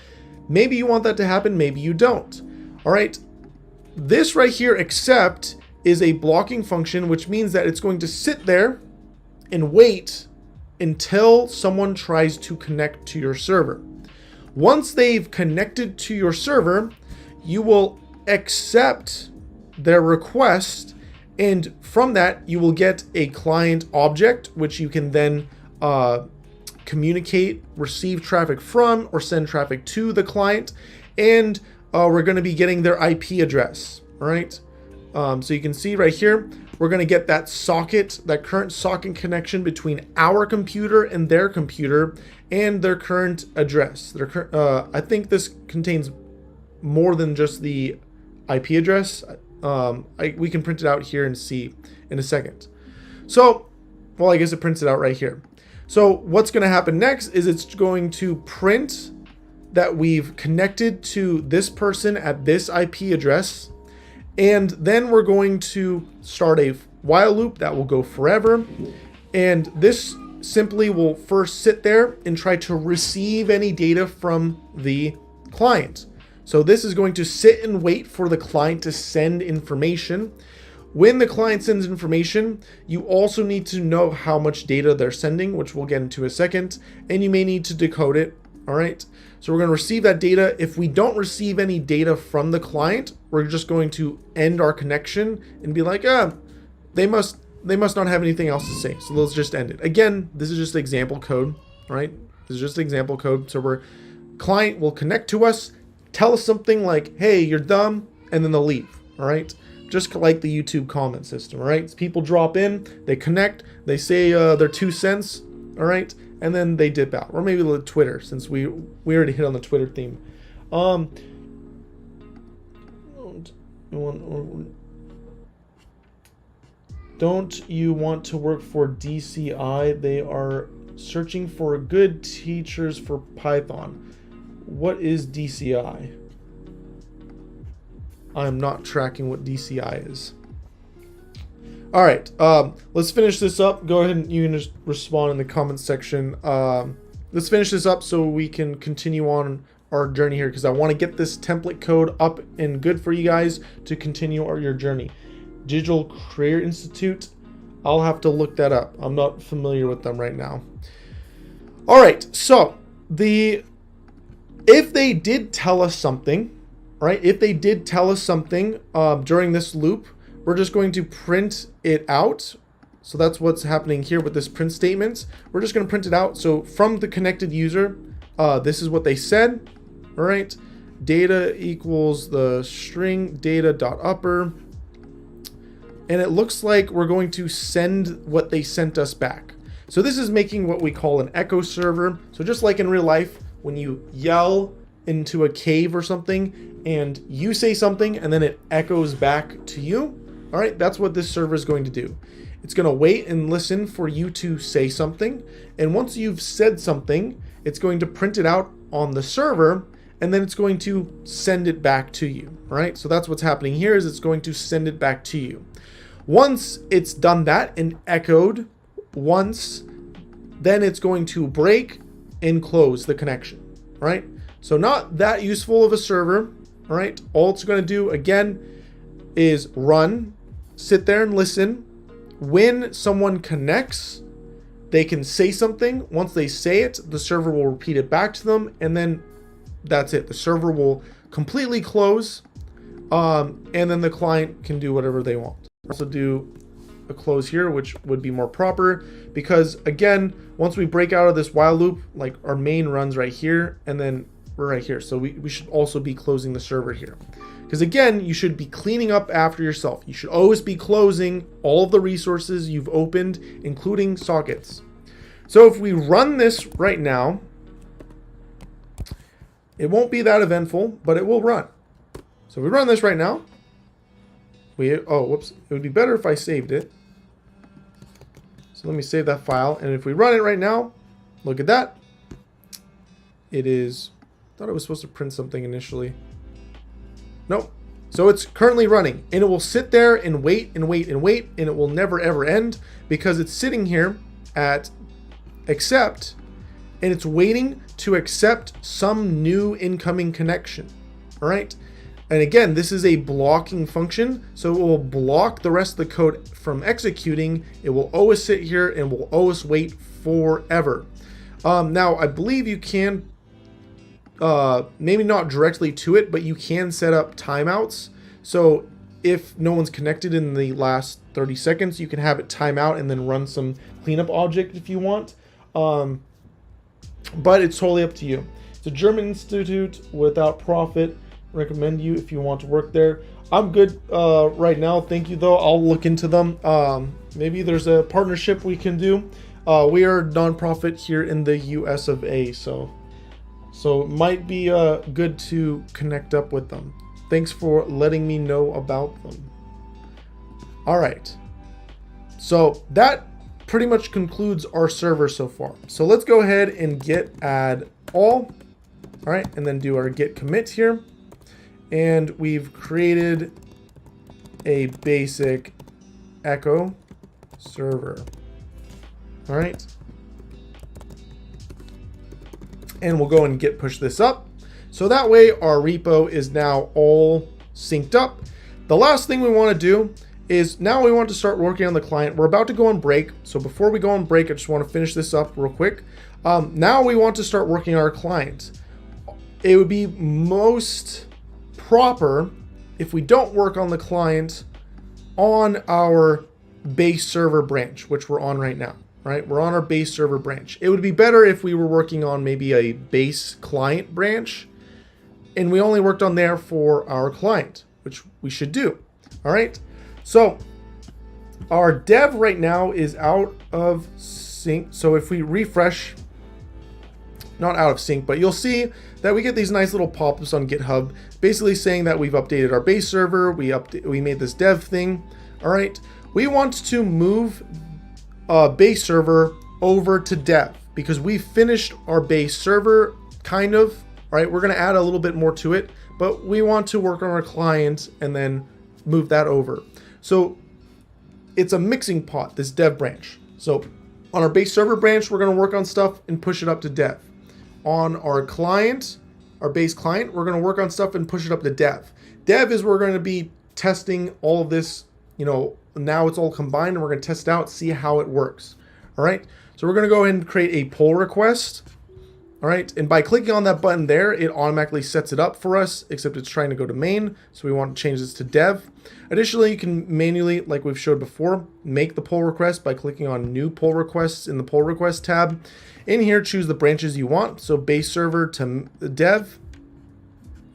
A: Maybe you want that to happen, maybe you don't. All right, this right here, except, is a blocking function, which means that it's going to sit there and wait until someone tries to connect to your server. Once they've connected to your server, you will accept their request, and from that you will get a client object which you can then communicate, receive traffic from, or send traffic to the client, and we're going to be getting their IP address. All right, so you can see right here we're going to get that socket, that current socket connection between our computer and their computer, and their current address. I think this contains more than just the IP address. We can print it out here and see in a second. So, well, I guess it prints it out right here. So what's going to happen next is it's going to print that we've connected to this person at this IP address. And then we're going to start a while loop that will go forever. And this simply will first sit there and try to receive any data from the client. So this is going to sit and wait for the client to send information. When the client sends information, you also need to know how much data they're sending, which we'll get into in a second, and you may need to decode it All right. So we're going to receive that data. If we don't receive any data from the client, we're just going to end our connection and be like, they must not have anything else to say. So let's just end it. Again, this is just example code, right? This is just example code. So client will connect to us, tell us something like, hey, you're dumb, and then they'll leave. All right. Just like the YouTube comment system. All right. People drop in, they connect, they say their 2 cents. All right. And then they dip out, or maybe the Twitter, since we already hit on the Twitter theme. Don't you want to work for DCI? They are searching for good teachers for Python. What is DCI? I'm not tracking what DCI is. All right, let's finish this up. Go ahead and you can just respond in the comments section. Let's finish this up so we can continue on our journey here, because I want to get this template code up and good for you guys to continue your journey. Digital Career Institute, I'll have to look that up. I'm not familiar with them right now. All right, so if they did tell us something, right? If they did tell us something during this loop, we're just going to print it out. So that's what's happening here with this print statement. We're just going to print it out. So from the connected user, this is what they said. All right. Data equals the string data.upper. And it looks like we're going to send what they sent us back. So this is making what we call an echo server. So just like in real life, when you yell into a cave or something and you say something and then it echoes back to you. All right, that's what this server is going to do. It's going to wait and listen for you to say something. And once you've said something, it's going to print it out on the server, and then it's going to send it back to you. All right, so that's what's happening here, is it's going to send it back to you. Once it's done that and echoed once, then it's going to break and close the connection. All right, so not that useful of a server. All right, all it's going to do again is run, sit there and listen. When someone connects, they can say something. Once they say it, the server will repeat it back to them, and then that's it. The server will completely close, and then the client can do whatever they want. Also do a close here, which would be more proper, because again, once we break out of this while loop, like our main runs right here, and then we're right here. So we should also be closing the server here. Because again, you should be cleaning up after yourself. You should always be closing all of the resources you've opened, including sockets. So if we run this right now, it won't be that eventful, but it will run. So if we run this right now, whoops, it would be better if I saved it. So let me save that file. And if we run it right now, look at that. It is, I thought it was supposed to print something initially. Nope. So it's currently running, and it will sit there and wait and wait and wait, and it will never ever end, because it's sitting here at accept, and it's waiting to accept some new incoming connection. All right. And again, this is a blocking function, so it will block the rest of the code from executing. It will always sit here and will always wait forever. Now, I believe you can maybe not directly to it, but you can set up timeouts. So if no one's connected in the last 30 seconds, you can have it time out and then run some cleanup object if you want. But it's totally up to you. It's a German institute without profit. Recommend you if you want to work there. I'm good right now. Thank you though. I'll look into them. Maybe there's a partnership we can do. We are a nonprofit here in the US of A, so it might be good to connect up with them. Thanks for letting me know about them. All right. So that pretty much concludes our server so far. So let's go ahead and git add all. All right. And then do our git commit here. And we've created a basic echo server. All right. And we'll go and git push this up. So that way our repo is now all synced up. The last thing we want to do is now we want to start working on the client. We're about to go on break. So before we go on break, I just want to finish this up real quick. Now we want to start working on our client. It would be most proper if we don't work on the client on our base server branch, which we're on right now, right? We're on our base server branch. It would be better if we were working on maybe a base client branch and we only worked on there for our client, which we should do. All right. So our dev right now is out of sync. So if we refresh, not out of sync, but you'll see that we get these nice little pop-ups on GitHub, basically saying that we've updated our base server. We made this dev thing. All right. We want to move base server over to dev because we finished our base server kind of, right? We're going to add a little bit more to it, but we want to work on our client and then move that over. So it's a mixing pot, this dev branch. So on our base server branch, we're going to work on stuff and push it up to dev. On our client, our base client, we're going to work on stuff and push it up to dev. Dev is we're going to be testing all of this, you know, now it's all combined and we're going to test it out, see how it works. All right. So we're going to go ahead and create a pull request. All right. And by clicking on that button there, it automatically sets it up for us, except it's trying to go to main. So we want to change this to dev. Additionally, you can manually, like we've showed before, make the pull request by clicking on new pull requests in the pull request tab. In here, choose the branches you want. So base server to dev.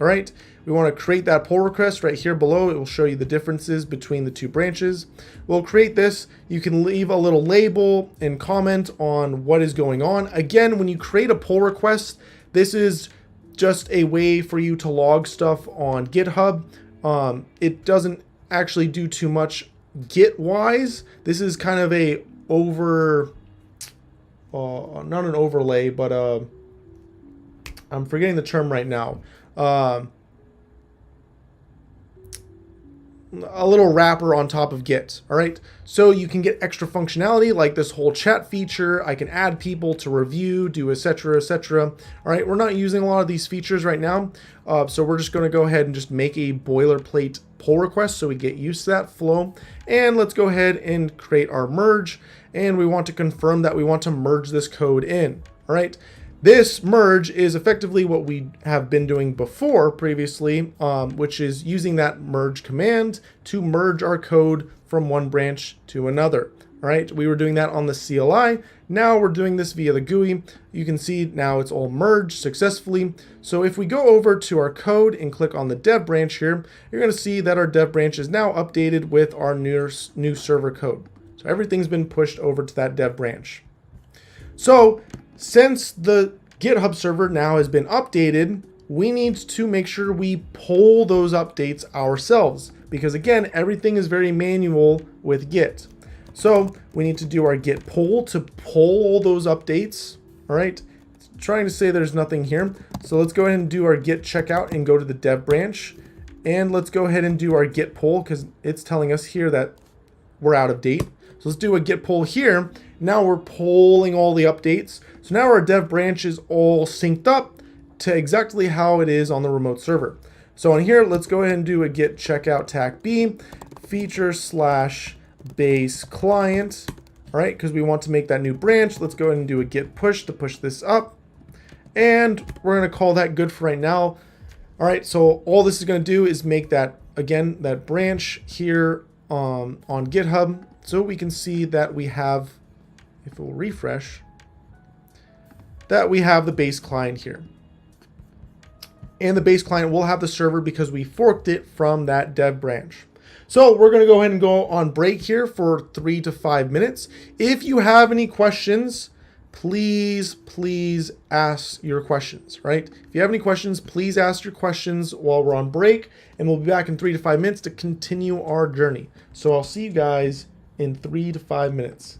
A: All right. We want to create that pull request right here below. It will show you the differences between the two branches. We'll create this. You can leave a little label and comment on what is going on. Again, when you create a pull request, this is just a way for you to log stuff on GitHub. It doesn't actually do too much Git-wise. This is kind of a not an overlay, but I'm forgetting the term right now. A little wrapper on top of Git. All right. So you can get extra functionality like this whole chat feature. I can add people to review, do etc. etc. All right. We're not using a lot of these features right now. So we're just going to go ahead and just make a boilerplate pull request so we get used to that flow. And let's go ahead and create our merge. And we want to confirm that we want to merge this code in. All right. This merge is effectively what we have been doing before previously, which is using that merge command to merge our code from one branch to another. All right, we were doing that on the CLI. Now we're doing this via the GUI. You can see now it's all merged successfully. So if we go over to our code and click on the dev branch here, you're going to see that our dev branch is now updated with our new server code. So everything's been pushed over to that dev branch. So since the GitHub server now has been updated, we need to make sure we pull those updates ourselves because again, everything is very manual with Git. So we need to do our git pull to pull all those updates. All right, it's trying to say there's nothing here. So let's go ahead and do our git checkout and go to the dev branch. And let's go ahead and do our git pull because it's telling us here that we're out of date. So let's do a git pull here. Now we're pulling all the updates. So now our dev branch is all synced up to exactly how it is on the remote server. So on here, let's go ahead and do a git checkout tag B feature / base client. All right, because we want to make that new branch. Let's go ahead and do a git push to push this up. And we're going to call that good for right now. All right, so all this is going to do is make that, again, that branch here on GitHub. So we can see that we have, if it will refresh, that we have the base client here. And the base client will have the server because we forked it from that dev branch. So we're going to go ahead and go on break here for 3 to 5 minutes. If you have any questions, please ask your questions, right? If you have any questions, please ask your questions while we're on break, and we'll be back in 3 to 5 minutes to continue our journey. So I'll see you guys in 3 to 5 minutes.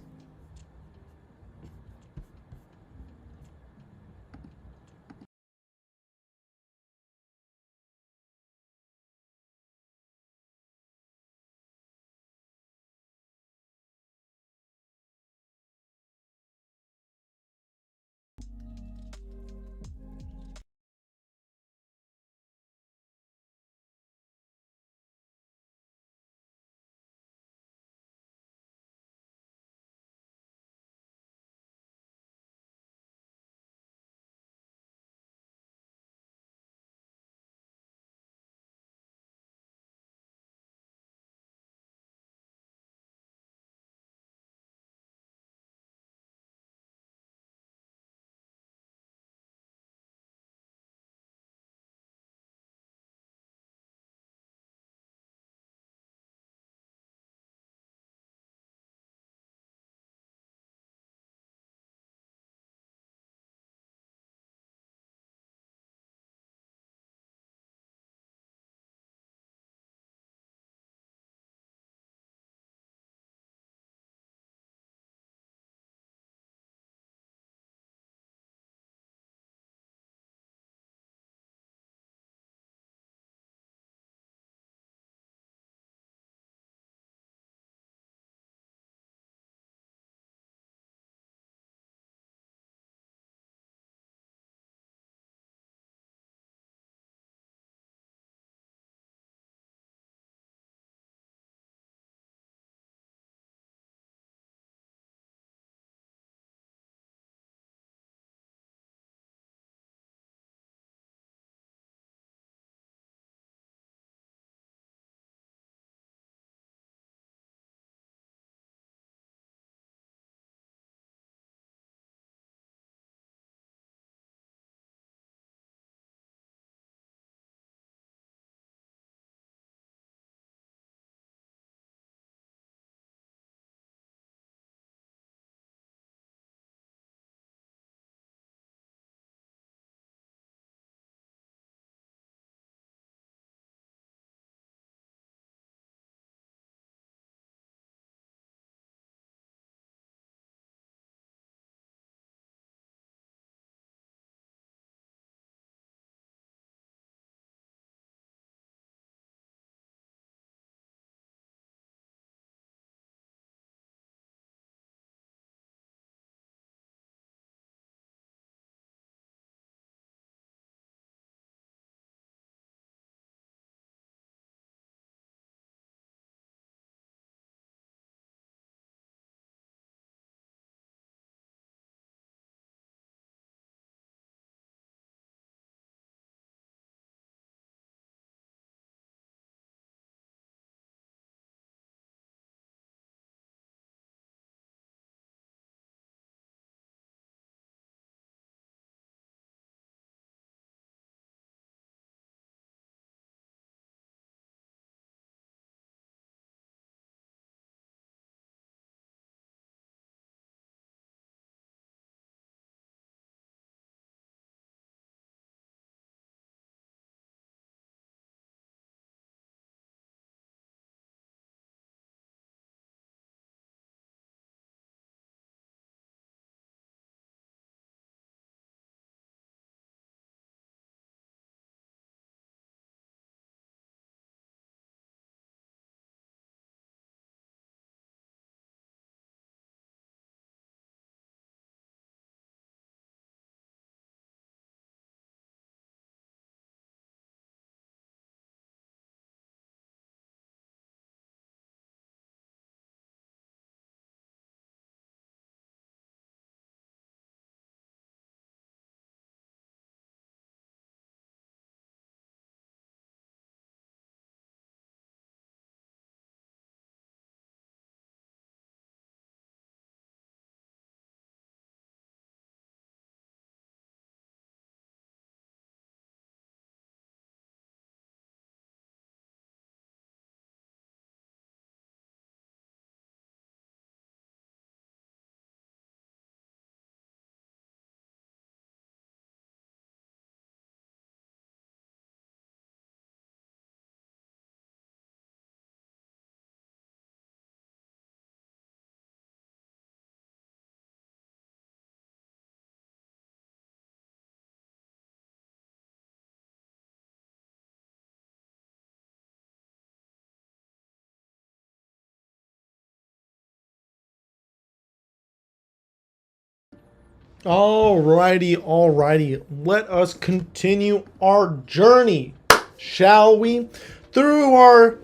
A: Alrighty. Let us continue our journey, shall we? Through our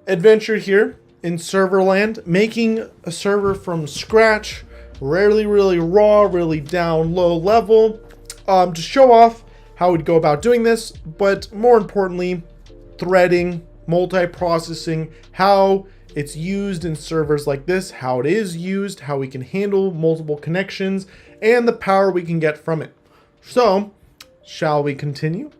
A: adventure here in Serverland, making a server from scratch, really raw, really down low level, to show off how we'd go about doing this, but more importantly, threading, multiprocessing, how it's used in servers like this, how it is used, how we can handle multiple connections, and the power we can get from it. So, shall we continue?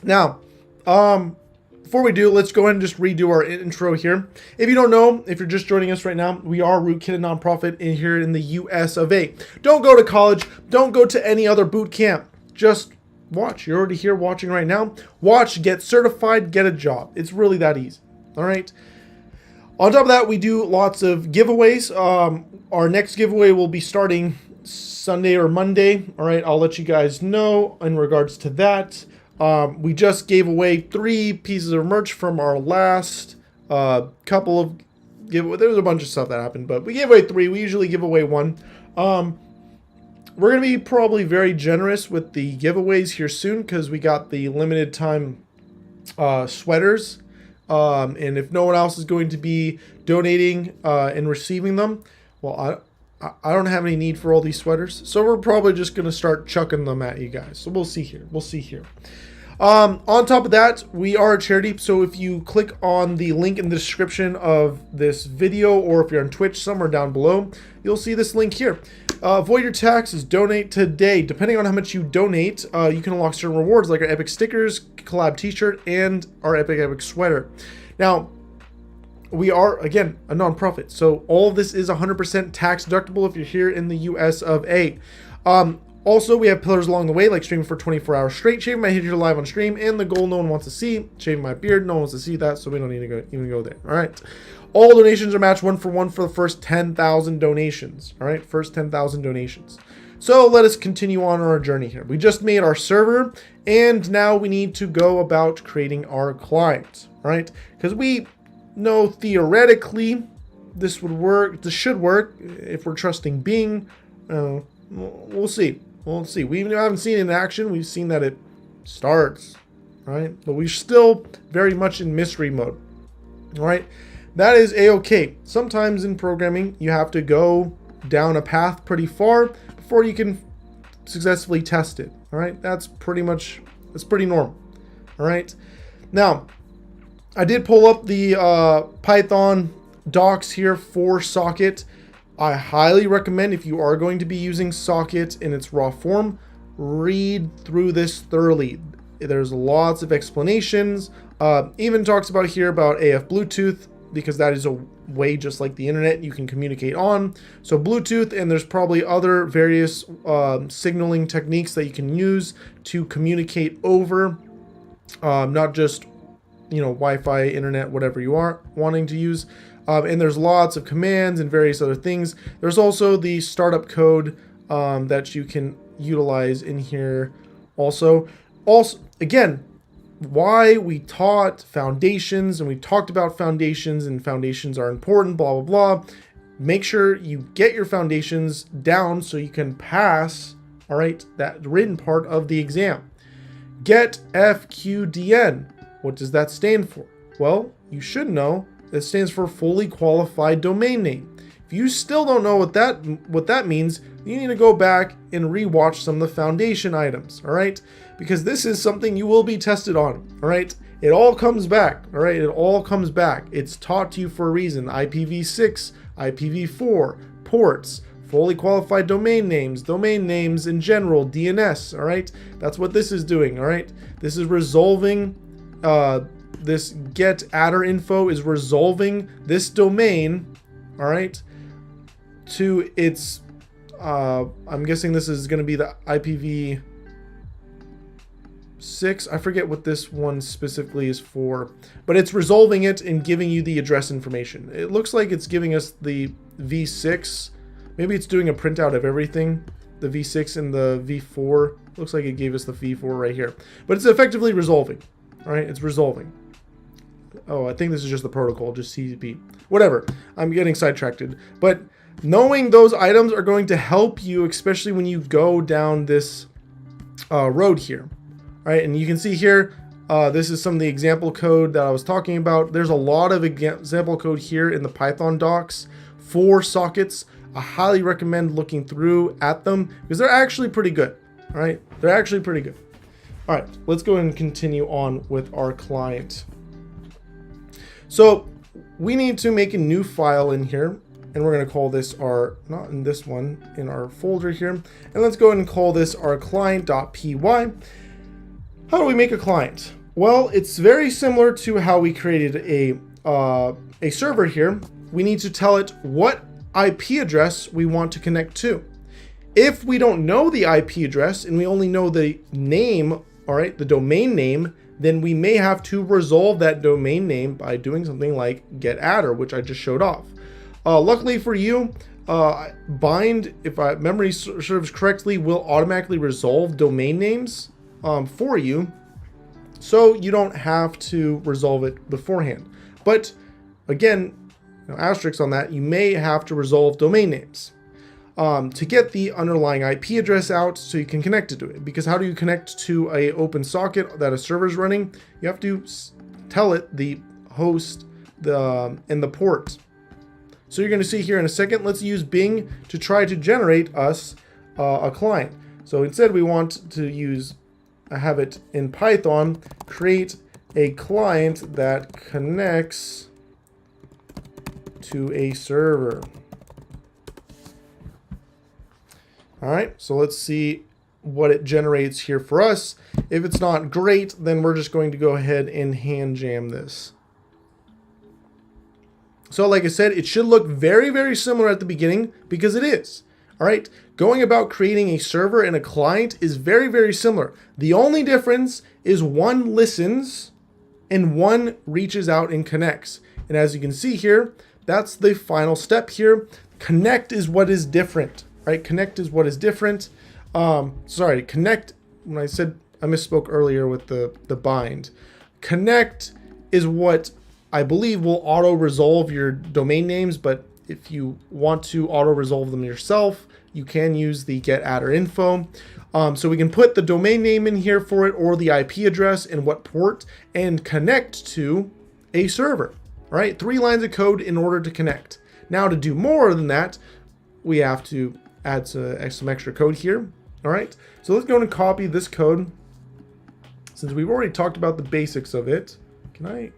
A: Now, before we do, let's go ahead and just redo our intro here. If you don't know, if you're just joining us right now, we are Rootkit, a nonprofit here in the US of A. Don't go to college, don't go to any other boot camp. Just watch. You're already here watching right now. Watch, get certified, get a job. It's really that easy. All right. On top of that, we do lots of giveaways. Our next giveaway will be starting Sunday or Monday. All right, I'll let you guys know in regards to that. We just gave away 3 pieces of merch from our last couple of giveaways. There was a bunch of stuff that happened, but we gave away 3. We usually give away 1. We're going to be probably very generous with the giveaways here soon because we got the limited time sweaters. And if no one else is going to be donating and receiving them, well, I don't have any need for all these sweaters. So we're probably just going to start chucking them at you guys. So we'll see here. On top of that, we are a charity. So if you click on the link in the description of this video, or if you're on Twitch somewhere down below, you'll see this link here. Avoid your taxes, donate today. Depending on how much you donate, you can unlock certain rewards like our epic stickers, collab t-shirt, and our epic sweater. Now, we are, again, a nonprofit, so all of this is 100% tax deductible if you're here in the US of A. Also, we have pillars along the way, like streaming for 24 hours straight, shaving my head here live on stream, and the goal no one wants to see, shaving my beard, no one wants to see that, so we don't need to even go there. All right. All donations are matched 1-for-1 for the first 10,000 donations. All right, first 10,000 donations. So let us continue on our journey here. We just made our server, and now we need to go about creating our client. All right, because we know theoretically this would work. This should work if we're trusting Bing. We'll see. We'll see. We haven't seen it in action. We've seen that it starts. All right, but we're still very much in mystery mode. All right. That is a-okay. Sometimes in programming, you have to go down a path pretty far before you can successfully test it. All right, that's pretty normal. All right. Now, I did pull up the Python docs here for Socket. I highly recommend, if you are going to be using Socket in its raw form, read through this thoroughly. There's lots of explanations. Even talks about here about AF Bluetooth, because that is a way just like the internet you can communicate on. So Bluetooth, and there's probably other various signaling techniques that you can use to communicate over, not just, you know, Wi-Fi, internet, whatever you are wanting to use. And there's lots of commands and various other things. There's also the startup code that you can utilize in here also. Again, why we taught foundations, and we talked about foundations, and foundations are important, blah, blah, blah. Make sure you get your foundations down so you can pass, all right, that written part of the exam. Get FQDN. What does that stand for? Well, you should know. It stands for Fully Qualified Domain Name. If you still don't know what that means, you need to go back and rewatch some of the foundation items, all right? Because this is something you will be tested on, all right? It all comes back, all right? It all comes back. It's taught to you for a reason. IPv6, IPv4, ports, fully qualified domain names in general, DNS, all right? That's what this is doing, all right? This is resolving, this get adder info is resolving this domain, all right, to its, I'm guessing this is going to be the IPv6. I forget what this one specifically is for, but it's resolving it and giving you the address information. It looks like it's giving us the v6. Maybe it's doing a printout of everything. The v6 and the v4. Looks like it gave us the v4 right here. But it's effectively resolving. All right, it's resolving. Oh, I think this is just the protocol, just TCP. Whatever. I'm getting sidetracked. But knowing those items are going to help you, especially when you go down this road here. All right, and you can see here, this is some of the example code that I was talking about. There's a lot of example code here in the Python docs for sockets. I highly recommend looking through at them because they're actually pretty good. All right, they're actually pretty good. All right, let's go and continue on with our client. So we need to make a new file in here, and we're going to call this our, not in this one, in our folder here. And let's go ahead and call this our client.py. How do we make a client? Well, it's very similar to how we created a server here. We need to tell it what IP address we want to connect to. If we don't know the IP address and we only know the name, all right, the domain name, then we may have to resolve that domain name by doing something like getAttr, which I just showed off. Luckily for you, bind, if memory serves correctly, will automatically resolve domain names for you, so you don't have to resolve it beforehand. But again, asterisk on that, you may have to resolve domain names to get the underlying IP address out so you can connect it to it. Because how do you connect to a open socket that a server is running? You have to tell it the host and the port. So you're going to see here in a second, let's use Bing to try to generate us a client. So instead we want to have it in Python, create a client that connects to a server. All right, so let's see what it generates here for us. If it's not great, then we're just going to go ahead and hand jam this. So like I said, it should look very, very similar at the beginning because it is. All right, going about creating a server and a client is very, very similar. The only difference is one listens and one reaches out and connects. And as you can see here, that's the final step here. Connect is what is different, right? Connect is what is different. Sorry, connect, when I said, I misspoke earlier with the bind. Connect is what I believe will auto-resolve your domain names, but if you want to auto-resolve them yourself, you can use the getAttr info. So we can put the domain name in here for it, or the IP address and what port, and connect to a server, right? 3 lines of code in order to connect. Now to do more than that, we have to add some extra code here, all right? So let's go and copy this code. Since we've already talked about the basics of it, can I,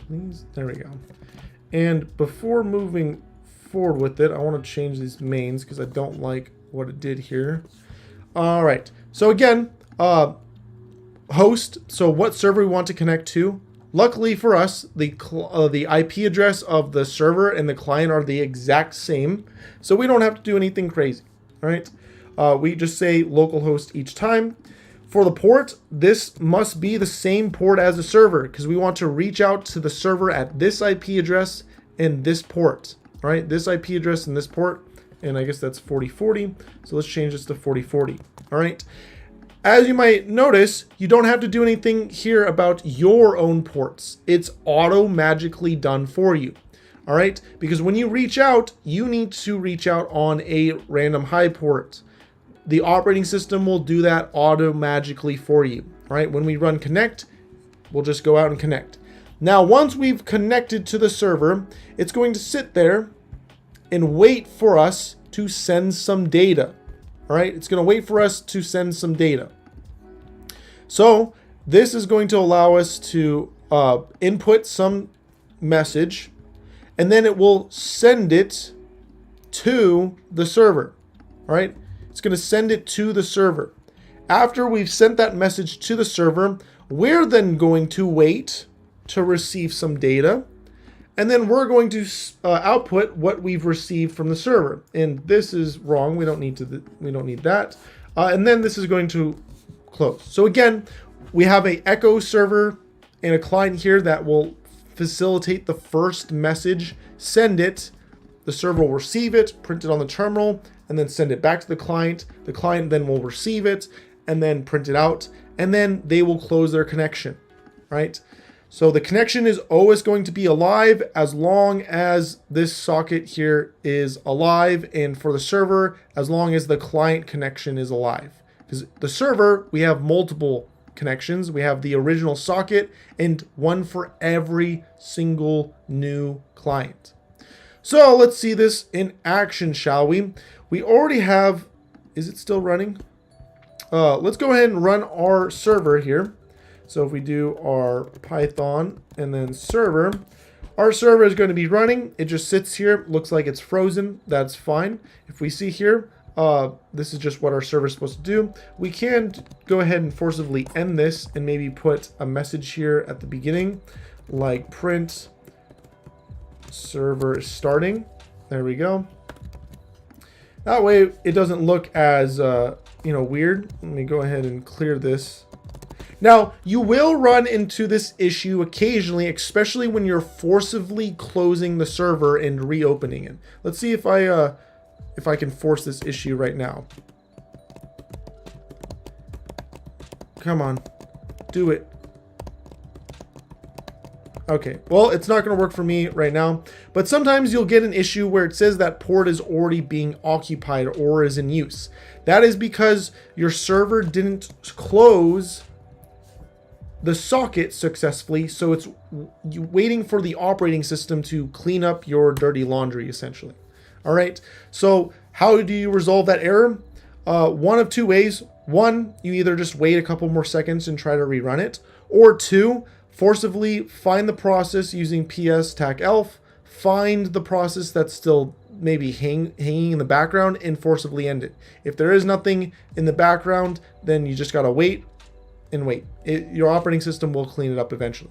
A: please, there we go. And before moving forward with it, I want to change these mains because I don't like what it did here. All right, so again, host, so what server we want to connect to. Luckily for us, the IP address of the server and the client are the exact same, so we don't have to do anything crazy, all right? We just say localhost each time. For the port, this must be the same port as the server because we want to reach out to the server at this IP address and this port, all right? This IP address and this port, and I guess that's 4040, so let's change this to 4040, all right? As you might notice, you don't have to do anything here about your own ports. It's auto-magically done for you, all right? Because when you reach out, you need to reach out on a random high port. The operating system will do that auto-magically for you, all right? When we run connect, we'll just go out and connect. Now, once we've connected to the server, it's going to sit there and wait for us to send some data. All right, it's going to wait for us to send some data. So this is going to allow us to input some message, and then it will send it to the server. All right, it's going to send it to the server. After we've sent that message to the server, we're then going to wait to receive some data. And then we're going to output what we've received from the server. And this is wrong. We don't need that. And then this is going to close. So again, we have an echo server and a client here that will facilitate the first message, send it. The server will receive it, print it on the terminal, and then send it back to the client. The client then will receive it and then print it out. And then they will close their connection, right? So the connection is always going to be alive as long as this socket here is alive, and for the server, as long as the client connection is alive. Because the server, we have multiple connections. We have the original socket and one for every single new client. So let's see this in action, shall we? We already have, is it still running? Let's go ahead and run our server here. So if we do our Python and then server, our server is going to be running. It just sits here, looks like it's frozen. That's fine. If we see here, this is just what our server is supposed to do. We can go ahead and forcibly end this and maybe put a message here at the beginning, like print server starting. There we go. That way it doesn't look as weird. Let me go ahead and clear this. Now, you will run into this issue occasionally, especially when you're forcibly closing the server and reopening it. Let's see if I can force this issue right now. Come on, do it. Okay, well, it's not going to work for me right now, but sometimes you'll get an issue where it says that port is already being occupied or is in use. That is because your server didn't close the socket successfully, so it's waiting for the operating system to clean up your dirty laundry, essentially. All right, so how do you resolve that error? One of two ways. One, you either just wait a couple more seconds and try to rerun it, or two, forcibly find the process using ps-tac-elf, find the process that's still maybe hanging in the background and forcibly end it. If there is nothing in the background, then you just gotta wait and wait. Your operating system will clean it up eventually.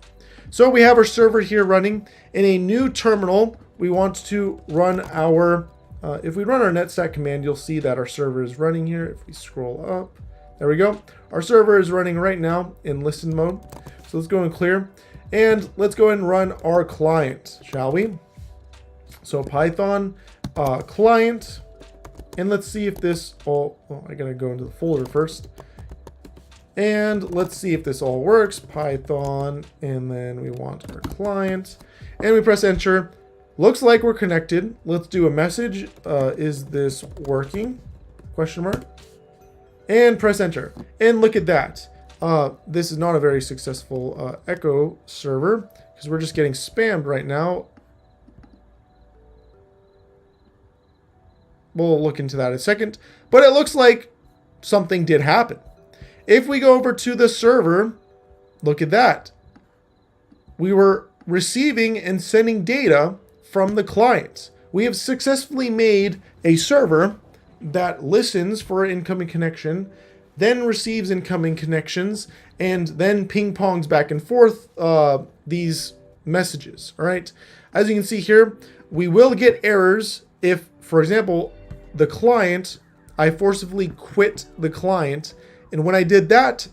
A: So we have our server here running. In a new terminal, we want to run our, if we run our netstack command, you'll see that our server is running here. If we scroll up, there we go. Our server is running right now in listen mode. So let's go and clear. And let's go ahead and run our client, shall we? So Python client. And let's see if this all, I gotta go into the folder first. And let's see if this all works. Python, and then we want our client. And we press enter. Looks like we're connected. Let's do a message. Is this working? Question mark. And press enter. And look at that. This is not a very successful Echo server because we're just getting spammed right now. We'll look into that in a second. But it looks like something did happen. If we go over to the server, look at that. We were receiving and sending data from the client. We have successfully made a server that listens for an incoming connection, then receives incoming connections, and then ping pongs back and forth these messages. All right. As you can see here, we will get errors if, for example, the client, I forcibly quit the client. And when I did that,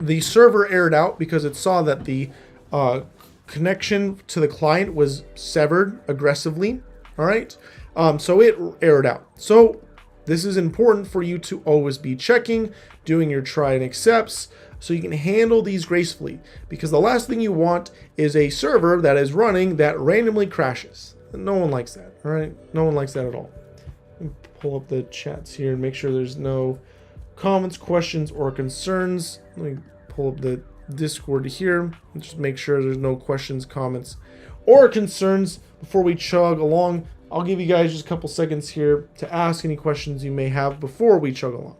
A: the server errored out because it saw that the connection to the client was severed aggressively. All right. So it errored out. So this is important for you to always be checking, doing your try and accepts, so you can handle these gracefully. Because the last thing you want is a server that is running that randomly crashes. No one likes that. All right. No one likes that at all. Pull up the chats here and make sure there's no comments, questions, or concerns. Let me pull up the Discord here and just make sure there's no questions, comments, or concerns before we chug along. I'll give you guys just a couple seconds here to ask any questions you may have before we chug along.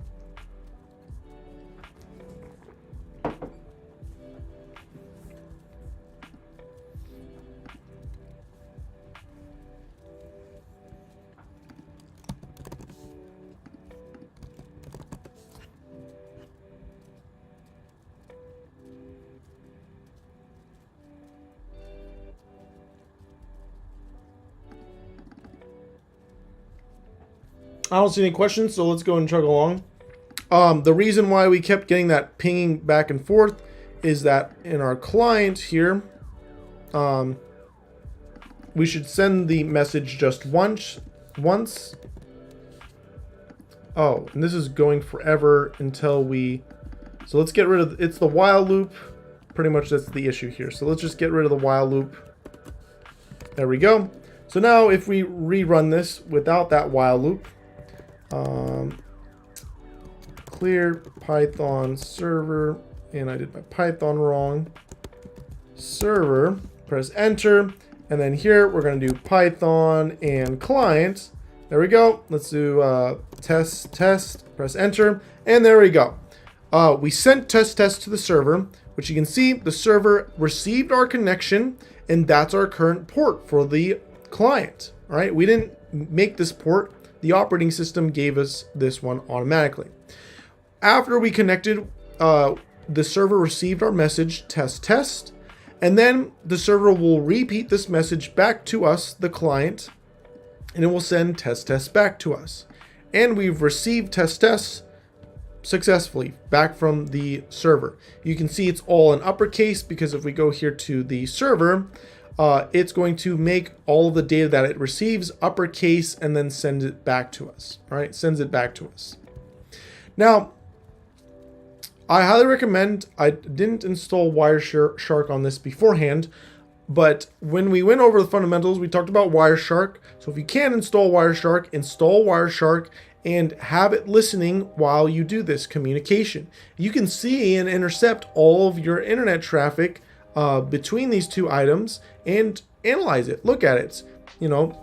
A: I don't see any questions, so let's go and chug along. The reason why we kept getting that pinging back and forth is that in our client here, we should send the message just once. Oh, and this is going forever until we... So let's get rid of... It's the while loop. pretty much that's the issue here. So let's just get rid of the while loop. There we go. So now if we rerun this without that while loop, clear Python server, and I did my Python wrong, server, press enter, and then here we're going to do Python and client. There we go. Let's do test, press enter, and there we go. We sent test to the server, which you can see the server received our connection, and that's our current port for the client. All right, we didn't make this port. The operating system gave us this one automatically. After we connected, the server received our message test, and then the server will repeat this message back to us, the client, and it will send test back to us. And we've received test successfully back from the server. You can see it's all in uppercase because if we go here to the server, it's going to make all of the data that it receives uppercase and then send it back to us. All right, sends it back to us. Now, I highly recommend, I didn't install Wireshark on this beforehand, but when we went over the fundamentals, we talked about Wireshark. So if you can install Wireshark and have it listening while you do this communication. You can see and intercept all of your internet traffic between these two items and analyze it, look at it,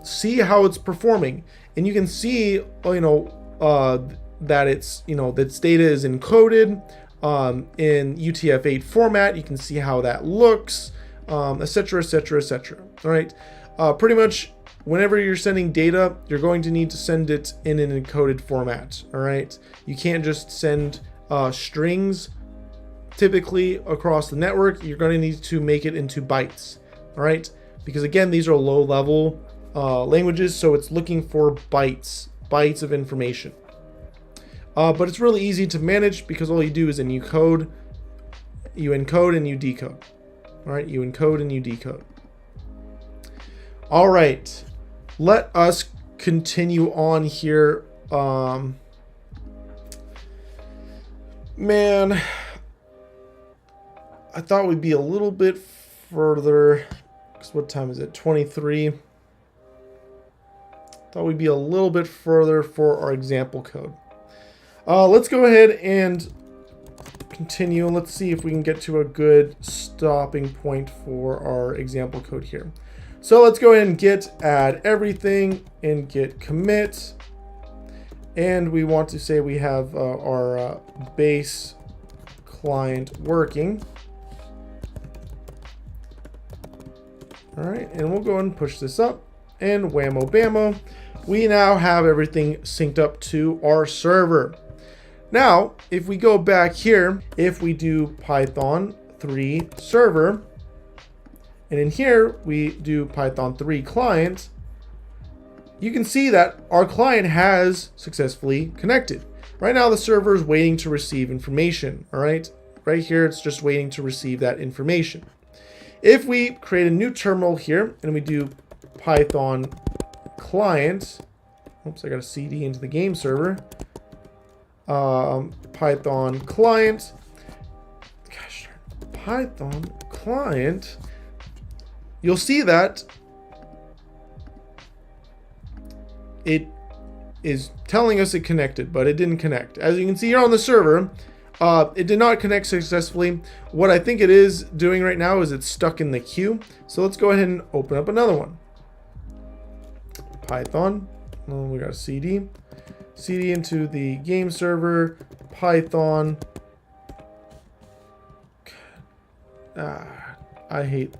A: see how it's performing. And you can see, that it's, that data is encoded in UTF-8 format. You can see how that looks, etc., etc., etc. All right. Pretty much whenever you're sending data, you're going to need to send it in an encoded format. All right. You can't just send strings typically across the network. You're going to need to make it into bytes. All right. Because again, these are low level languages. So it's looking for bytes of information. But it's really easy to manage because all you do is you encode and you decode. All right, you encode and you decode. All right, let us continue on here. Man, I thought we'd be a little bit further. Because what time is it? 23. Thought we'd be a little bit further for our example code. Let's go ahead and continue. Let's see if we can get to a good stopping point for our example code here. So let's go ahead and git add everything and git commit. And we want to say we have our base client working. All right, and we'll go ahead and push this up and whammo bammo. We now have everything synced up to our server. Now, if we go back here, if we do Python 3 server, and in here we do Python 3 client, you can see that our client has successfully connected. Right now the server is waiting to receive information. All right, right here it's just waiting to receive that information. If we create a new terminal here and we do Python client, oops, I got a CD into the game server. Python client, gosh, Python client, you'll see that it is telling us it connected, but it didn't connect. As you can see here on the server, it did not connect successfully. What I think it is doing right now is it's stuck in the queue. So let's go ahead and open up another one. Python, oh, we got a CD into the game server, Python. I hate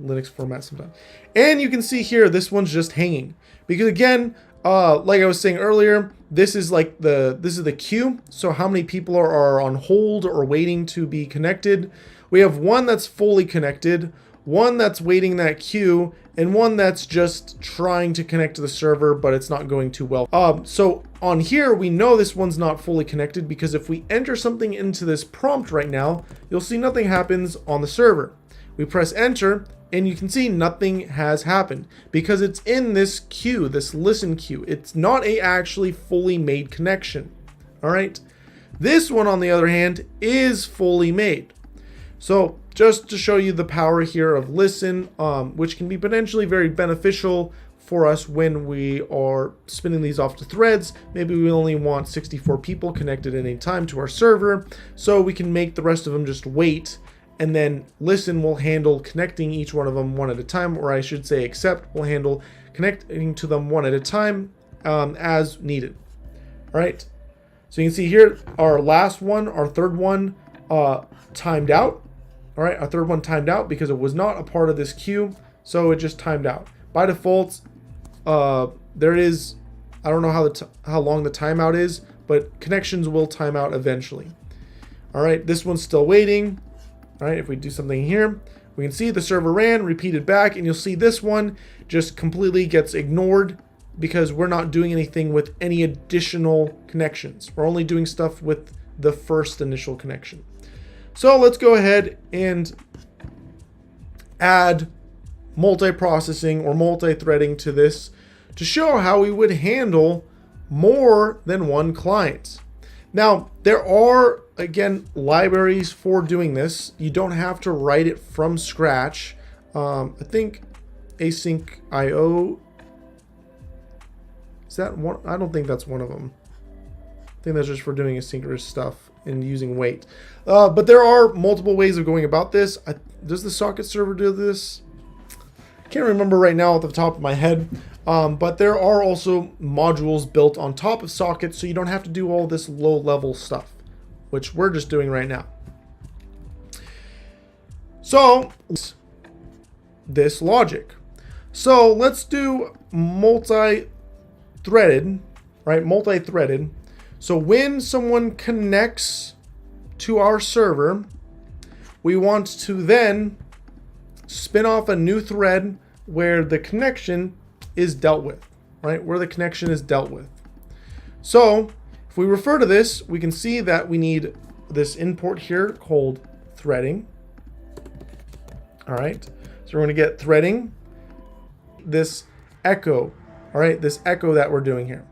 A: Linux format sometimes. And you can see here, this one's just hanging because again, like I was saying earlier, this is like this is the queue. So how many people are on hold or waiting to be connected? We have one that's fully connected, one that's waiting that queue, and one that's just trying to connect to the server, but it's not going too well. So on here, we know this one's not fully connected because if we enter something into this prompt right now, you'll see nothing happens on the server. We press enter and you can see nothing has happened because it's in this queue, this listen queue. It's not a actually fully made connection. All right. This one, on the other hand, is fully made. So just to show you the power here of listen, which can be potentially very beneficial for us when we are spinning these off to threads. Maybe we only want 64 people connected at any time to our server, so we can make the rest of them just wait, and then listen will handle connecting each one of them one at a time, or I should say accept will handle connecting to them one at a time as needed. All right, so you can see here our last one, our third one timed out. All right, our third one timed out because it was not a part of this queue, so it just timed out. By default, there is, I don't know how long the timeout is, but connections will time out eventually. All right, this one's still waiting. All right, if we do something here, we can see the server ran, repeated back, and you'll see this one just completely gets ignored because we're not doing anything with any additional connections. We're only doing stuff with the first initial connection. So let's go ahead and add multi-processing or multi-threading to this to show how we would handle more than one client. Now, there are, again, libraries for doing this. You don't have to write it from scratch. I think Async.io, is that one? I don't think that's one of them. I think that's just for doing asynchronous stuff and using wait. But there are multiple ways of going about this. Does the socket server do this? I can't remember right now at the top of my head. But there are also modules built on top of sockets, so you don't have to do all this low-level stuff, which we're just doing right now. So, this logic. So let's do multi-threaded, right? Multi-threaded. So when someone connects to our server, we want to then spin off a new thread where the connection is dealt with, right? Where the connection is dealt with. So if we refer to this, we can see that we need this import here called threading. All right, so we're going to get threading, this echo, all right, this echo that we're doing here.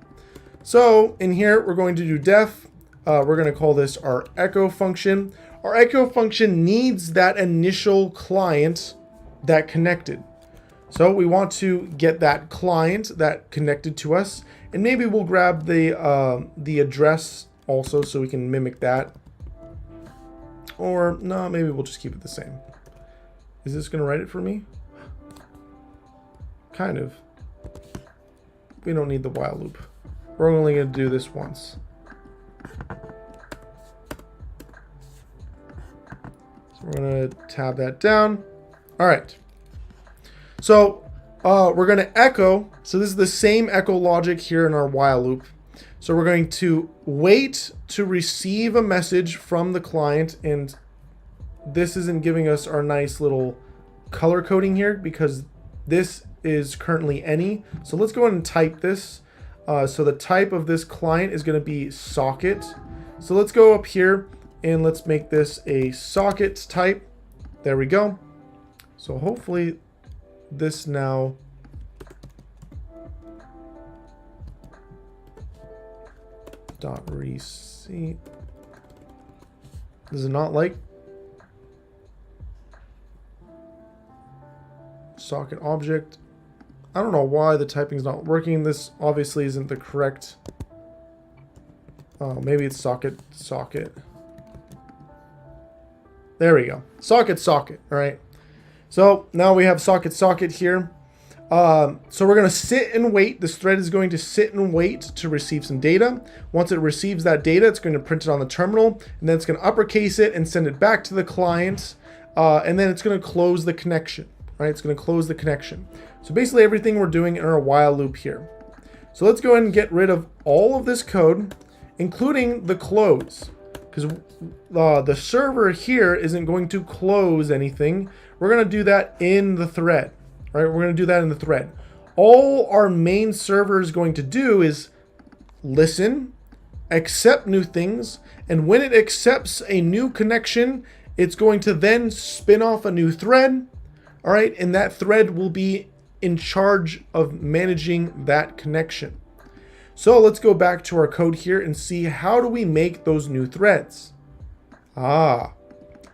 A: So in here, we're going to do def. We're going to call this our echo function. Our echo function needs that initial client that connected. So we want to get that client that connected to us, and maybe we'll grab the address also so we can mimic that. Or no, maybe we'll just keep it the same. Is this going to write it for me? Kind of. We don't need the while loop. We're only going to do this once. So we're going to tab that down. All right. So we're going to echo. So this is the same echo logic here in our while loop. So we're going to wait to receive a message from the client, and this isn't giving us our nice little color coding here because this is currently any. So let's go ahead and type this. So the type of this client is going to be socket. So let's go up here and let's make this a socket type. There we go. So hopefully this now dot receive. Does it not like socket object? I don't know why the typing's not working. This obviously isn't the correct. Oh, maybe it's socket. There we go. Socket. All right. So now we have socket here. So we're going to sit and wait. This thread is going to sit and wait to receive some data. Once it receives that data, it's going to print it on the terminal, and then it's going to uppercase it and send it back to the client. And then it's going to close the connection, right? It's going to close the connection. So basically everything we're doing in our while loop here. So let's go ahead and get rid of all of this code, including the close, because the server here isn't going to close anything. We're going to do that in the thread, right? We're going to do that in the thread. All our main server is going to do is listen, accept new things, and when it accepts a new connection, it's going to then spin off a new thread, all right? And that thread will be in charge of managing that connection. So let's go back to our code here and see how do we make those new threads.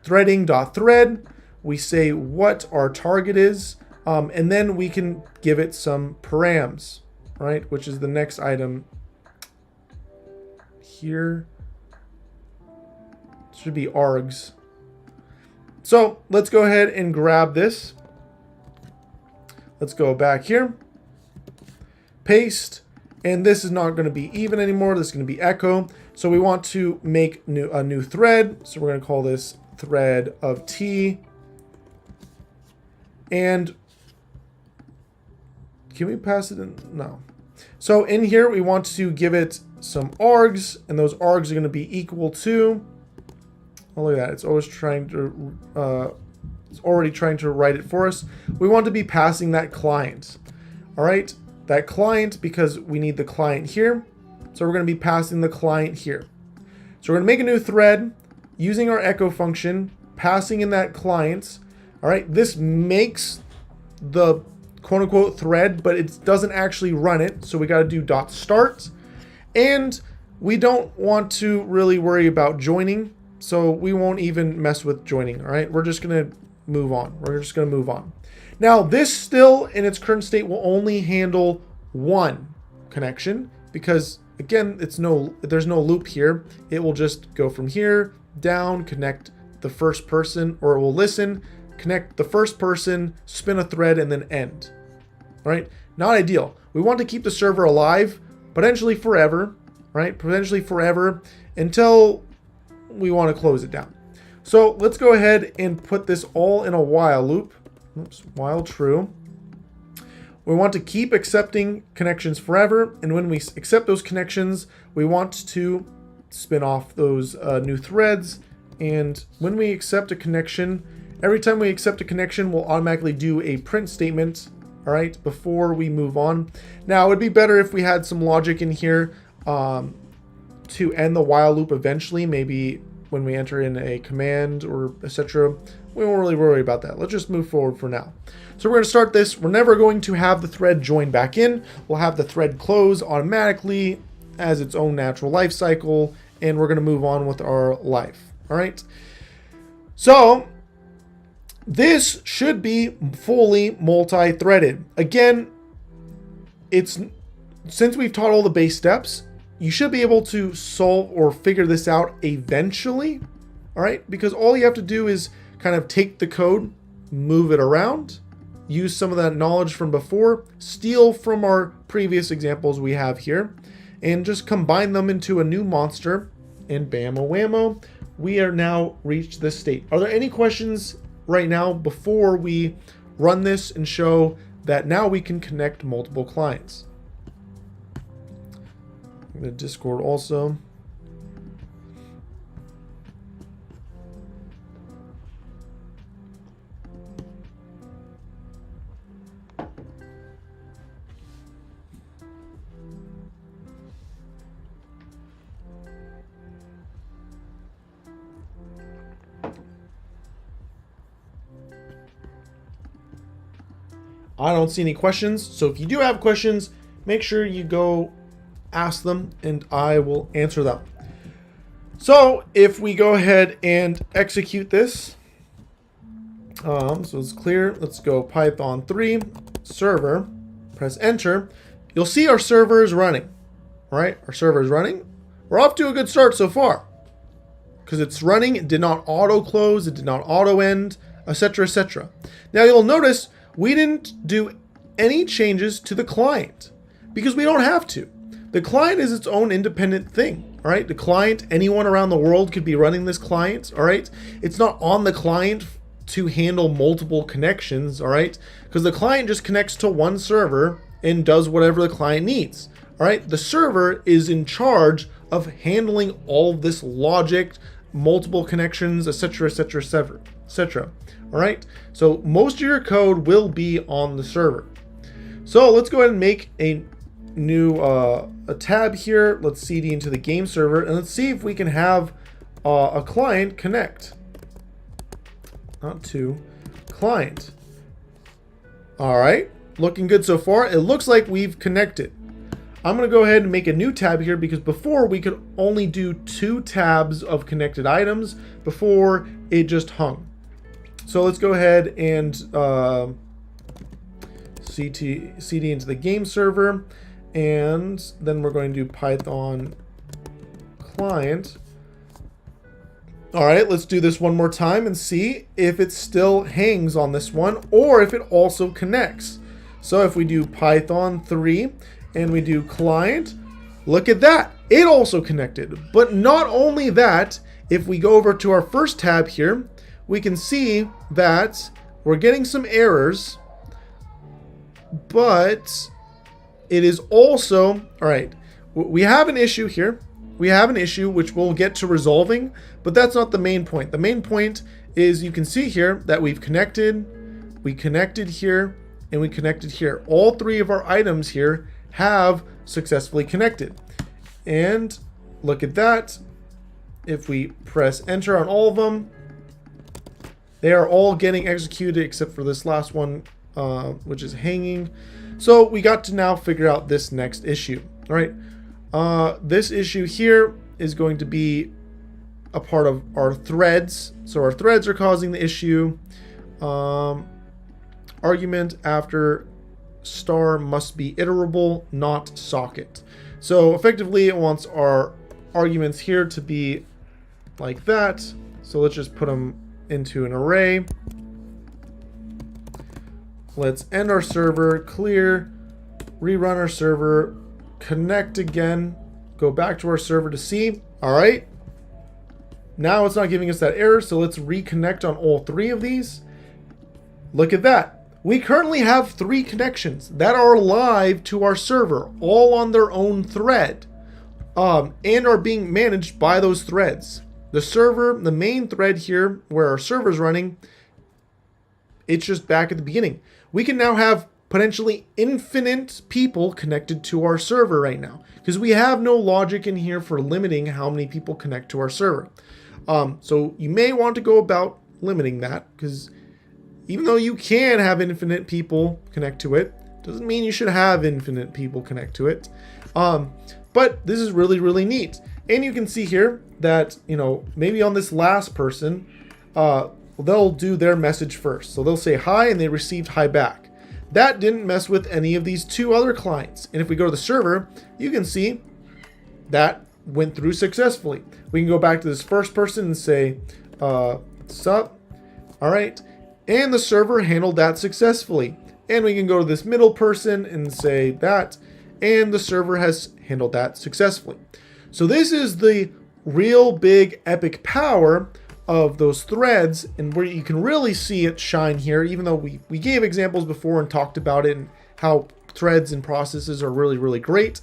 A: Threading.thread. we say what our target is, and then we can give it some params, right? Which is the next item here. Should be args. So let's go ahead and grab this. Let's go back here, paste, and this is not going to be even anymore. This is going to be echo. So we want to make a new thread. So we're going to call this thread of T. And can we pass it in? No. So in here, we want to give it some args, and those args are going to be equal to, oh, look at that. It's always trying to, it's already trying to write it for us. We want to be passing that client. All right, that client, because we need the client here. So we're going to be passing the client here. So we're going to make a new thread using our echo function, passing in that client. All right, this makes the quote unquote thread, but it doesn't actually run it. So we got to do dot start, and we don't want to really worry about joining. So we won't even mess with joining. All right, we're just going to move on. We're just going to move on. Now this still in its current state will only handle one connection because again, there's no loop here. It will just go from here down, connect the first person, or it will listen, connect the first person, spin a thread, and then end. Right? Not ideal. We want to keep the server alive, potentially forever, right? Potentially forever until we want to close it down. So let's go ahead and put this all in a while loop. Oops, while true. We want to keep accepting connections forever, and when we accept those connections, we want to spin off those new threads. And when we accept a connection, every time we accept a connection, we'll automatically do a print statement, all right, before we move on. Now, it would be better if we had some logic in here to end the while loop eventually, maybe when we enter in a command or etc. We won't really worry about that. Let's just move forward for now. So we're going to start this. We're never going to have the thread join back in. We'll have the thread close automatically as its own natural life cycle, and we're going to move on with our life. All right. So this should be fully multi-threaded. Again, since we've taught all the base steps, you should be able to solve or figure this out eventually. All right, because all you have to do is kind of take the code, move it around, use some of that knowledge from before, steal from our previous examples we have here, and just combine them into a new monster, and bammo whammo, we are now reached this state. Are there any questions right now before we run this and show that now we can connect multiple clients? The Discord also. I don't see any questions, so if you do have questions, make sure you go ask them and I will answer them. So if we go ahead and execute this, so it's clear. Let's go Python 3 server, press enter. You'll see our server is running. All right, our server is running. We're off to a good start so far because it's running. It did not auto close. It did not auto end, etc., etc. Now you'll notice we didn't do any changes to the client because we don't have to. The client is its own independent thing, all right? The client, anyone around the world could be running this client, all right? It's not on the client to handle multiple connections, all right? Because the client just connects to one server and does whatever the client needs, all right? The server is in charge of handling all of this logic, multiple connections, etc., etc., etc., etc. All right? So most of your code will be on the server. So let's go ahead and make a new a tab here. Let's cd into the game server and let's see if we can have a client connect. Not to client. All right, looking good so far. It looks like we've connected. I'm going to go ahead and make a new tab here because before we could only do 2 tabs of connected items before it just hung. So let's go ahead and cd into the game server, and then we're going to do Python client. All right, let's do this one more time and see if it still hangs on this one or if it also connects. So if we do Python 3 and we do client, look at that. It also connected. But not only that, if we go over to our first tab here, we can see that we're getting some errors, but it is also, all right, we have an issue here. We have an issue which we'll get to resolving, but that's not the main point. The main point is you can see here that we connected here, and we connected here. All three of our items here have successfully connected. And look at that. If we press enter on all of them, they are all getting executed except for this last one, which is hanging. So we got to now figure out this next issue. All right. This issue here is going to be a part of our threads. So our threads are causing the issue. Argument after star must be iterable, not socket. So effectively it wants our arguments here to be like that. So let's just put them into an array. Let's end our server, clear, rerun our server, connect again, go back to our server to see. All right, now it's not giving us that error, so let's reconnect on all three of these. Look at that. We currently have 3 connections that are live to our server, all on their own thread, and are being managed by those threads. The server, the main thread here where our server is running, it's just back at the beginning. We can now have potentially infinite people connected to our server right now because we have no logic in here for limiting how many people connect to our server. So you may want to go about limiting that, because even though you can have infinite people connect to it, doesn't mean you should have infinite people connect to it. But this is really, really neat. And you can see here that, you know, maybe on this last person, they'll do their message first. So they'll say hi and they received hi back. That didn't mess with any of these 2 other clients. And if we go to the server, you can see that went through successfully. We can go back to this first person and say, sup, all right. And the server handled that successfully. And we can go to this middle person and say that, and the server has handled that successfully. So this is the real big epic power of those threads, and where you can really see it shine here, even though we gave examples before and talked about it and how threads and processes are really, really great.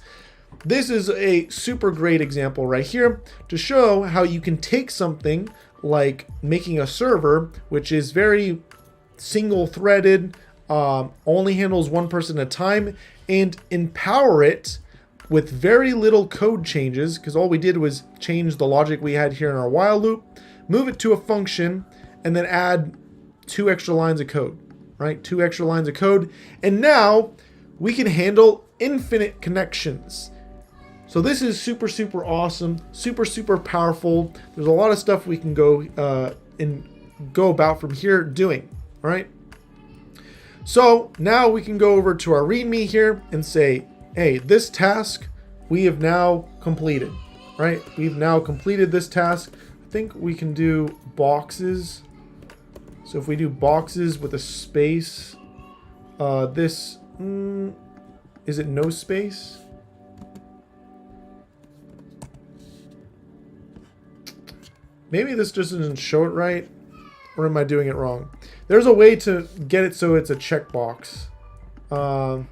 A: This is a super great example right here to show how you can take something like making a server, which is very single threaded, only handles one person at a time, and empower it with very little code changes, because all we did was change the logic we had here in our while loop, move it to a function, and then add 2 extra lines of code, right? 2 extra lines of code. And now we can handle infinite connections. So this is super, super awesome, super, super powerful. There's a lot of stuff we can go about from here doing, all right? So now we can go over to our README here and say, hey, this task we have now completed, right? We've now completed this task. I think we can do boxes. So if we do boxes with a space, is it no space? Maybe this just doesn't show it right, or am I doing it wrong? There's a way to get it so it's a checkbox. I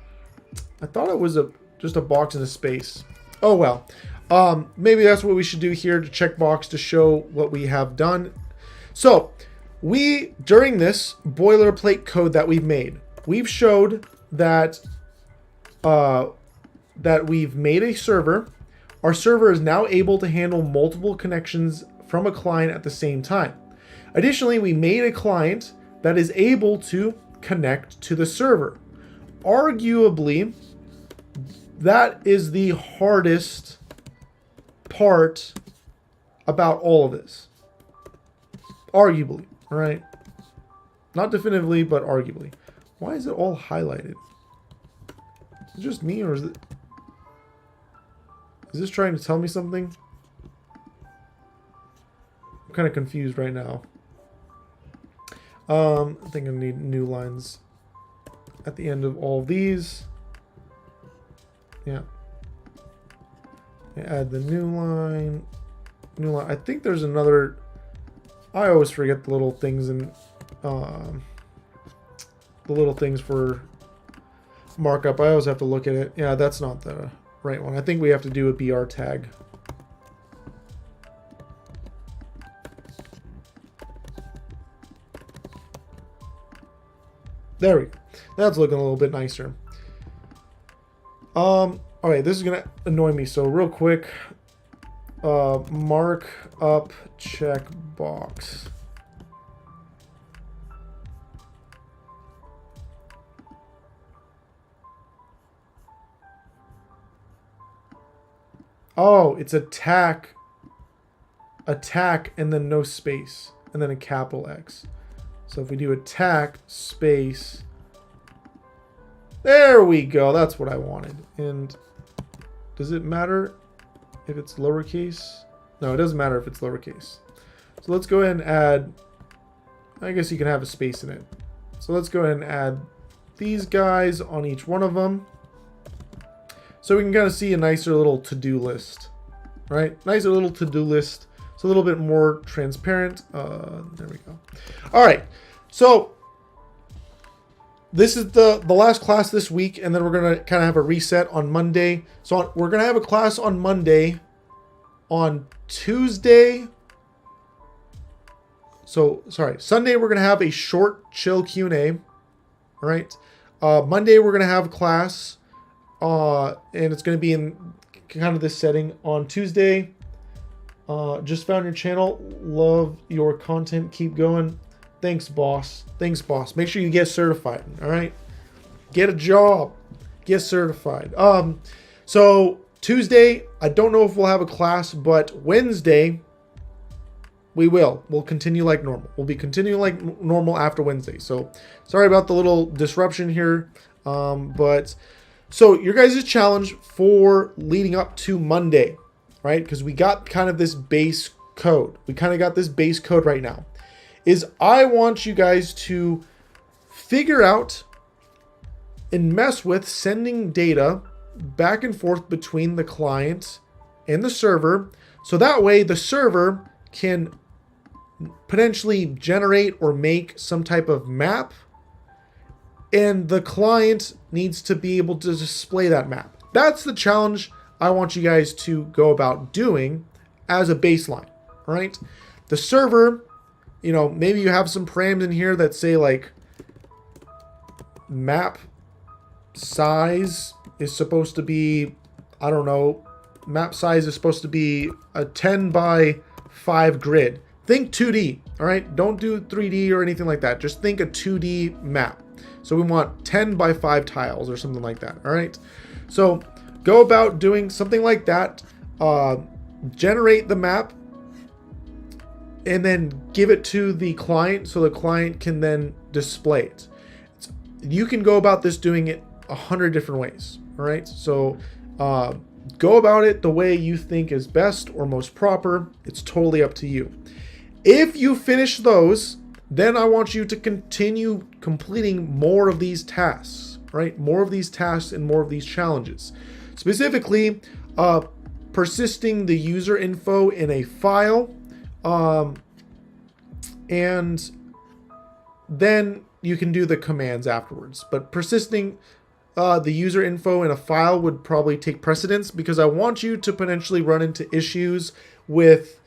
A: thought it was just a box and a space. Oh well. Maybe that's what we should do here, to checkbox to show what we have done. So during this boilerplate code that we've made, we've showed that that we've made a server. Our server is now able to handle multiple connections from a client at the same time. Additionally, we made a client that is able to connect to the server. Arguably, that is the hardest part about all of this. Arguably, right? Not definitively, but arguably. Why is it all highlighted? Is it just me, or is it... Is this trying to tell me something? I'm kind of confused right now. I think I need new lines at the end of all of these. Yeah. Add the new line. New line. I think there's another... I always forget the little things in... the little things for markup. I always have to look at it. Yeah, that's not the right one. I think we have to do a BR tag. There we go. That's looking a little bit nicer. Alright, this is gonna annoy me, so real quick. Mark up checkbox. Oh, it's attack, and then no space, and then a capital X. So if we do attack, space, there we go. That's what I wanted. And does it matter if it's lowercase? No, it doesn't matter if it's lowercase. So let's go ahead and add, I guess you can have a space in it. So let's go ahead and add these guys on each one of them. So we can kind of see a nicer little to-do list, right? Nicer little to-do list. It's a little bit more transparent. There we go. All right. So this is the last class this week, and then we're going to kind of have a reset on Monday. So we're going to have a class on Monday. On Tuesday, Sunday we're going to have a short, chill Q&A. All right. Monday we're going to have a class. And it's going to be in kind of this setting. On Tuesday, just found your channel. Love your content. Keep going. Thanks, boss. Thanks, boss. Make sure you get certified. All right. Get a job. Get certified. So Tuesday, I don't know if we'll have a class, but Wednesday, we will. We'll continue like normal. We'll be continuing like normal after Wednesday. So sorry about the little disruption here. But... So your guys' challenge for leading up to Monday, right? Because we got kind of this base code. We kind of got this base code right now. Is I want you guys to figure out and mess with sending data back and forth between the client and the server. So that way the server can potentially generate or make some type of map, and the client needs to be able to display that map. That's the challenge I want you guys to go about doing as a baseline, all right? The server, you know, maybe you have some params in here that say like map size is supposed to be, I don't know, map size is supposed to be a 10 by 5 grid. Think 2D, all right? Don't do 3D or anything like that. Just think a 2D map. So we want 10 by 5 tiles or something like that, all right? So go about doing something like that. Generate the map and then give it to the client so the client can then display it. You can go about this doing it 100 different ways, all right? So go about it the way you think is best or most proper. It's totally up to you. If you finish those, then I want you to continue completing more of these tasks, right? More of these tasks and more of these challenges. Specifically, persisting the user info in a file, and then you can do the commands afterwards. But persisting the user info in a file would probably take precedence, because I want you to potentially run into issues with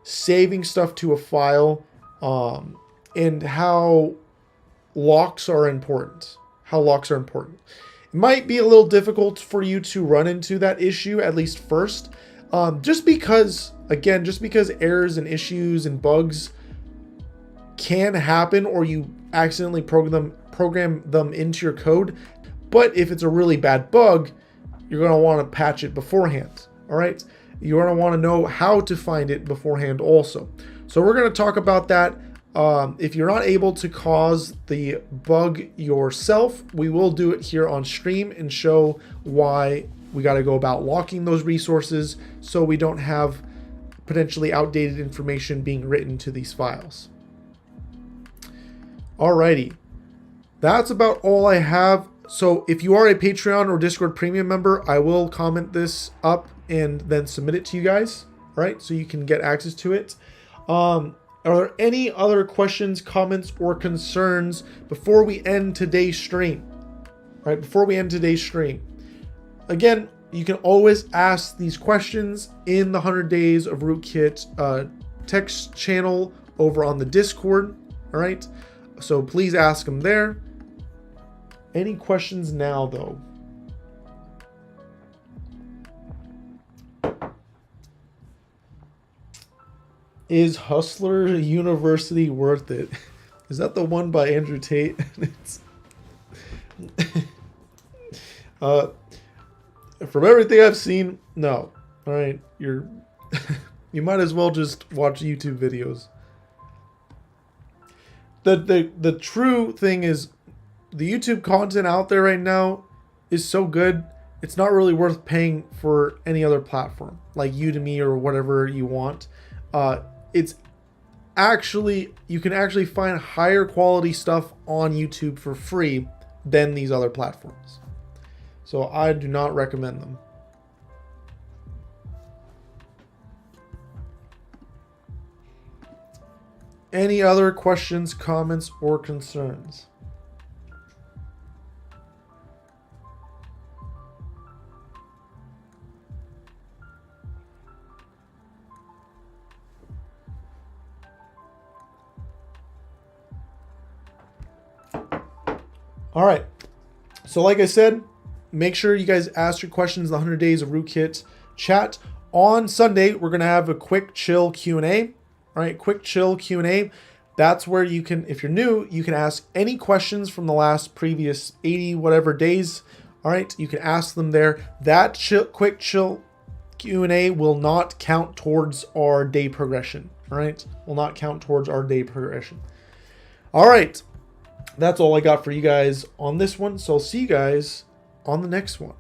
A: saving stuff to a file, and how locks are important. It might be a little difficult for you to run into that issue, at least first, just because errors and issues and bugs can happen, or you accidentally program them into your code. But if it's a really bad bug, you're going to want to patch it beforehand. All right. You're going to want to know how to find it beforehand also. So we're going to talk about that If you're not able to cause the bug yourself, we will do it here on stream and show why we got to go about locking those resources so we don't have potentially outdated information being written to these files. Alrighty, that's about all I have. So if you are a Patreon or Discord Premium member, I will comment this up and then submit it to you guys, right? So you can get access to it. Are there any other questions, comments, or concerns before we end today's stream? Right, before we end today's stream. Again, you can always ask these questions in the 100 Days of Rootkit text channel over on the Discord, all right? So please ask them there. Any questions now, though? Is Hustler University worth it? Is that the one by Andrew Tate? From everything I've seen, no. All right, you might as well just watch YouTube videos. The true thing is, the YouTube content out there right now is so good, it's not really worth paying for any other platform like Udemy or whatever you want. It's actually, you can actually find higher quality stuff on YouTube for free than these other platforms. So I do not recommend them. Any other questions, comments, or concerns? All right. So like I said, make sure you guys ask your questions in the 100 Days of Rootkit chat. On Sunday, we're going to have a quick chill Q&A. All right, quick chill Q&A. That's where you can, if you're new, you can ask any questions from the last previous 80 whatever days. All right, you can ask them there. That quick chill Q&A will not count towards our day progression. All right, will not count towards our day progression. All right, that's all I got for you guys on this one. So I'll see you guys on the next one.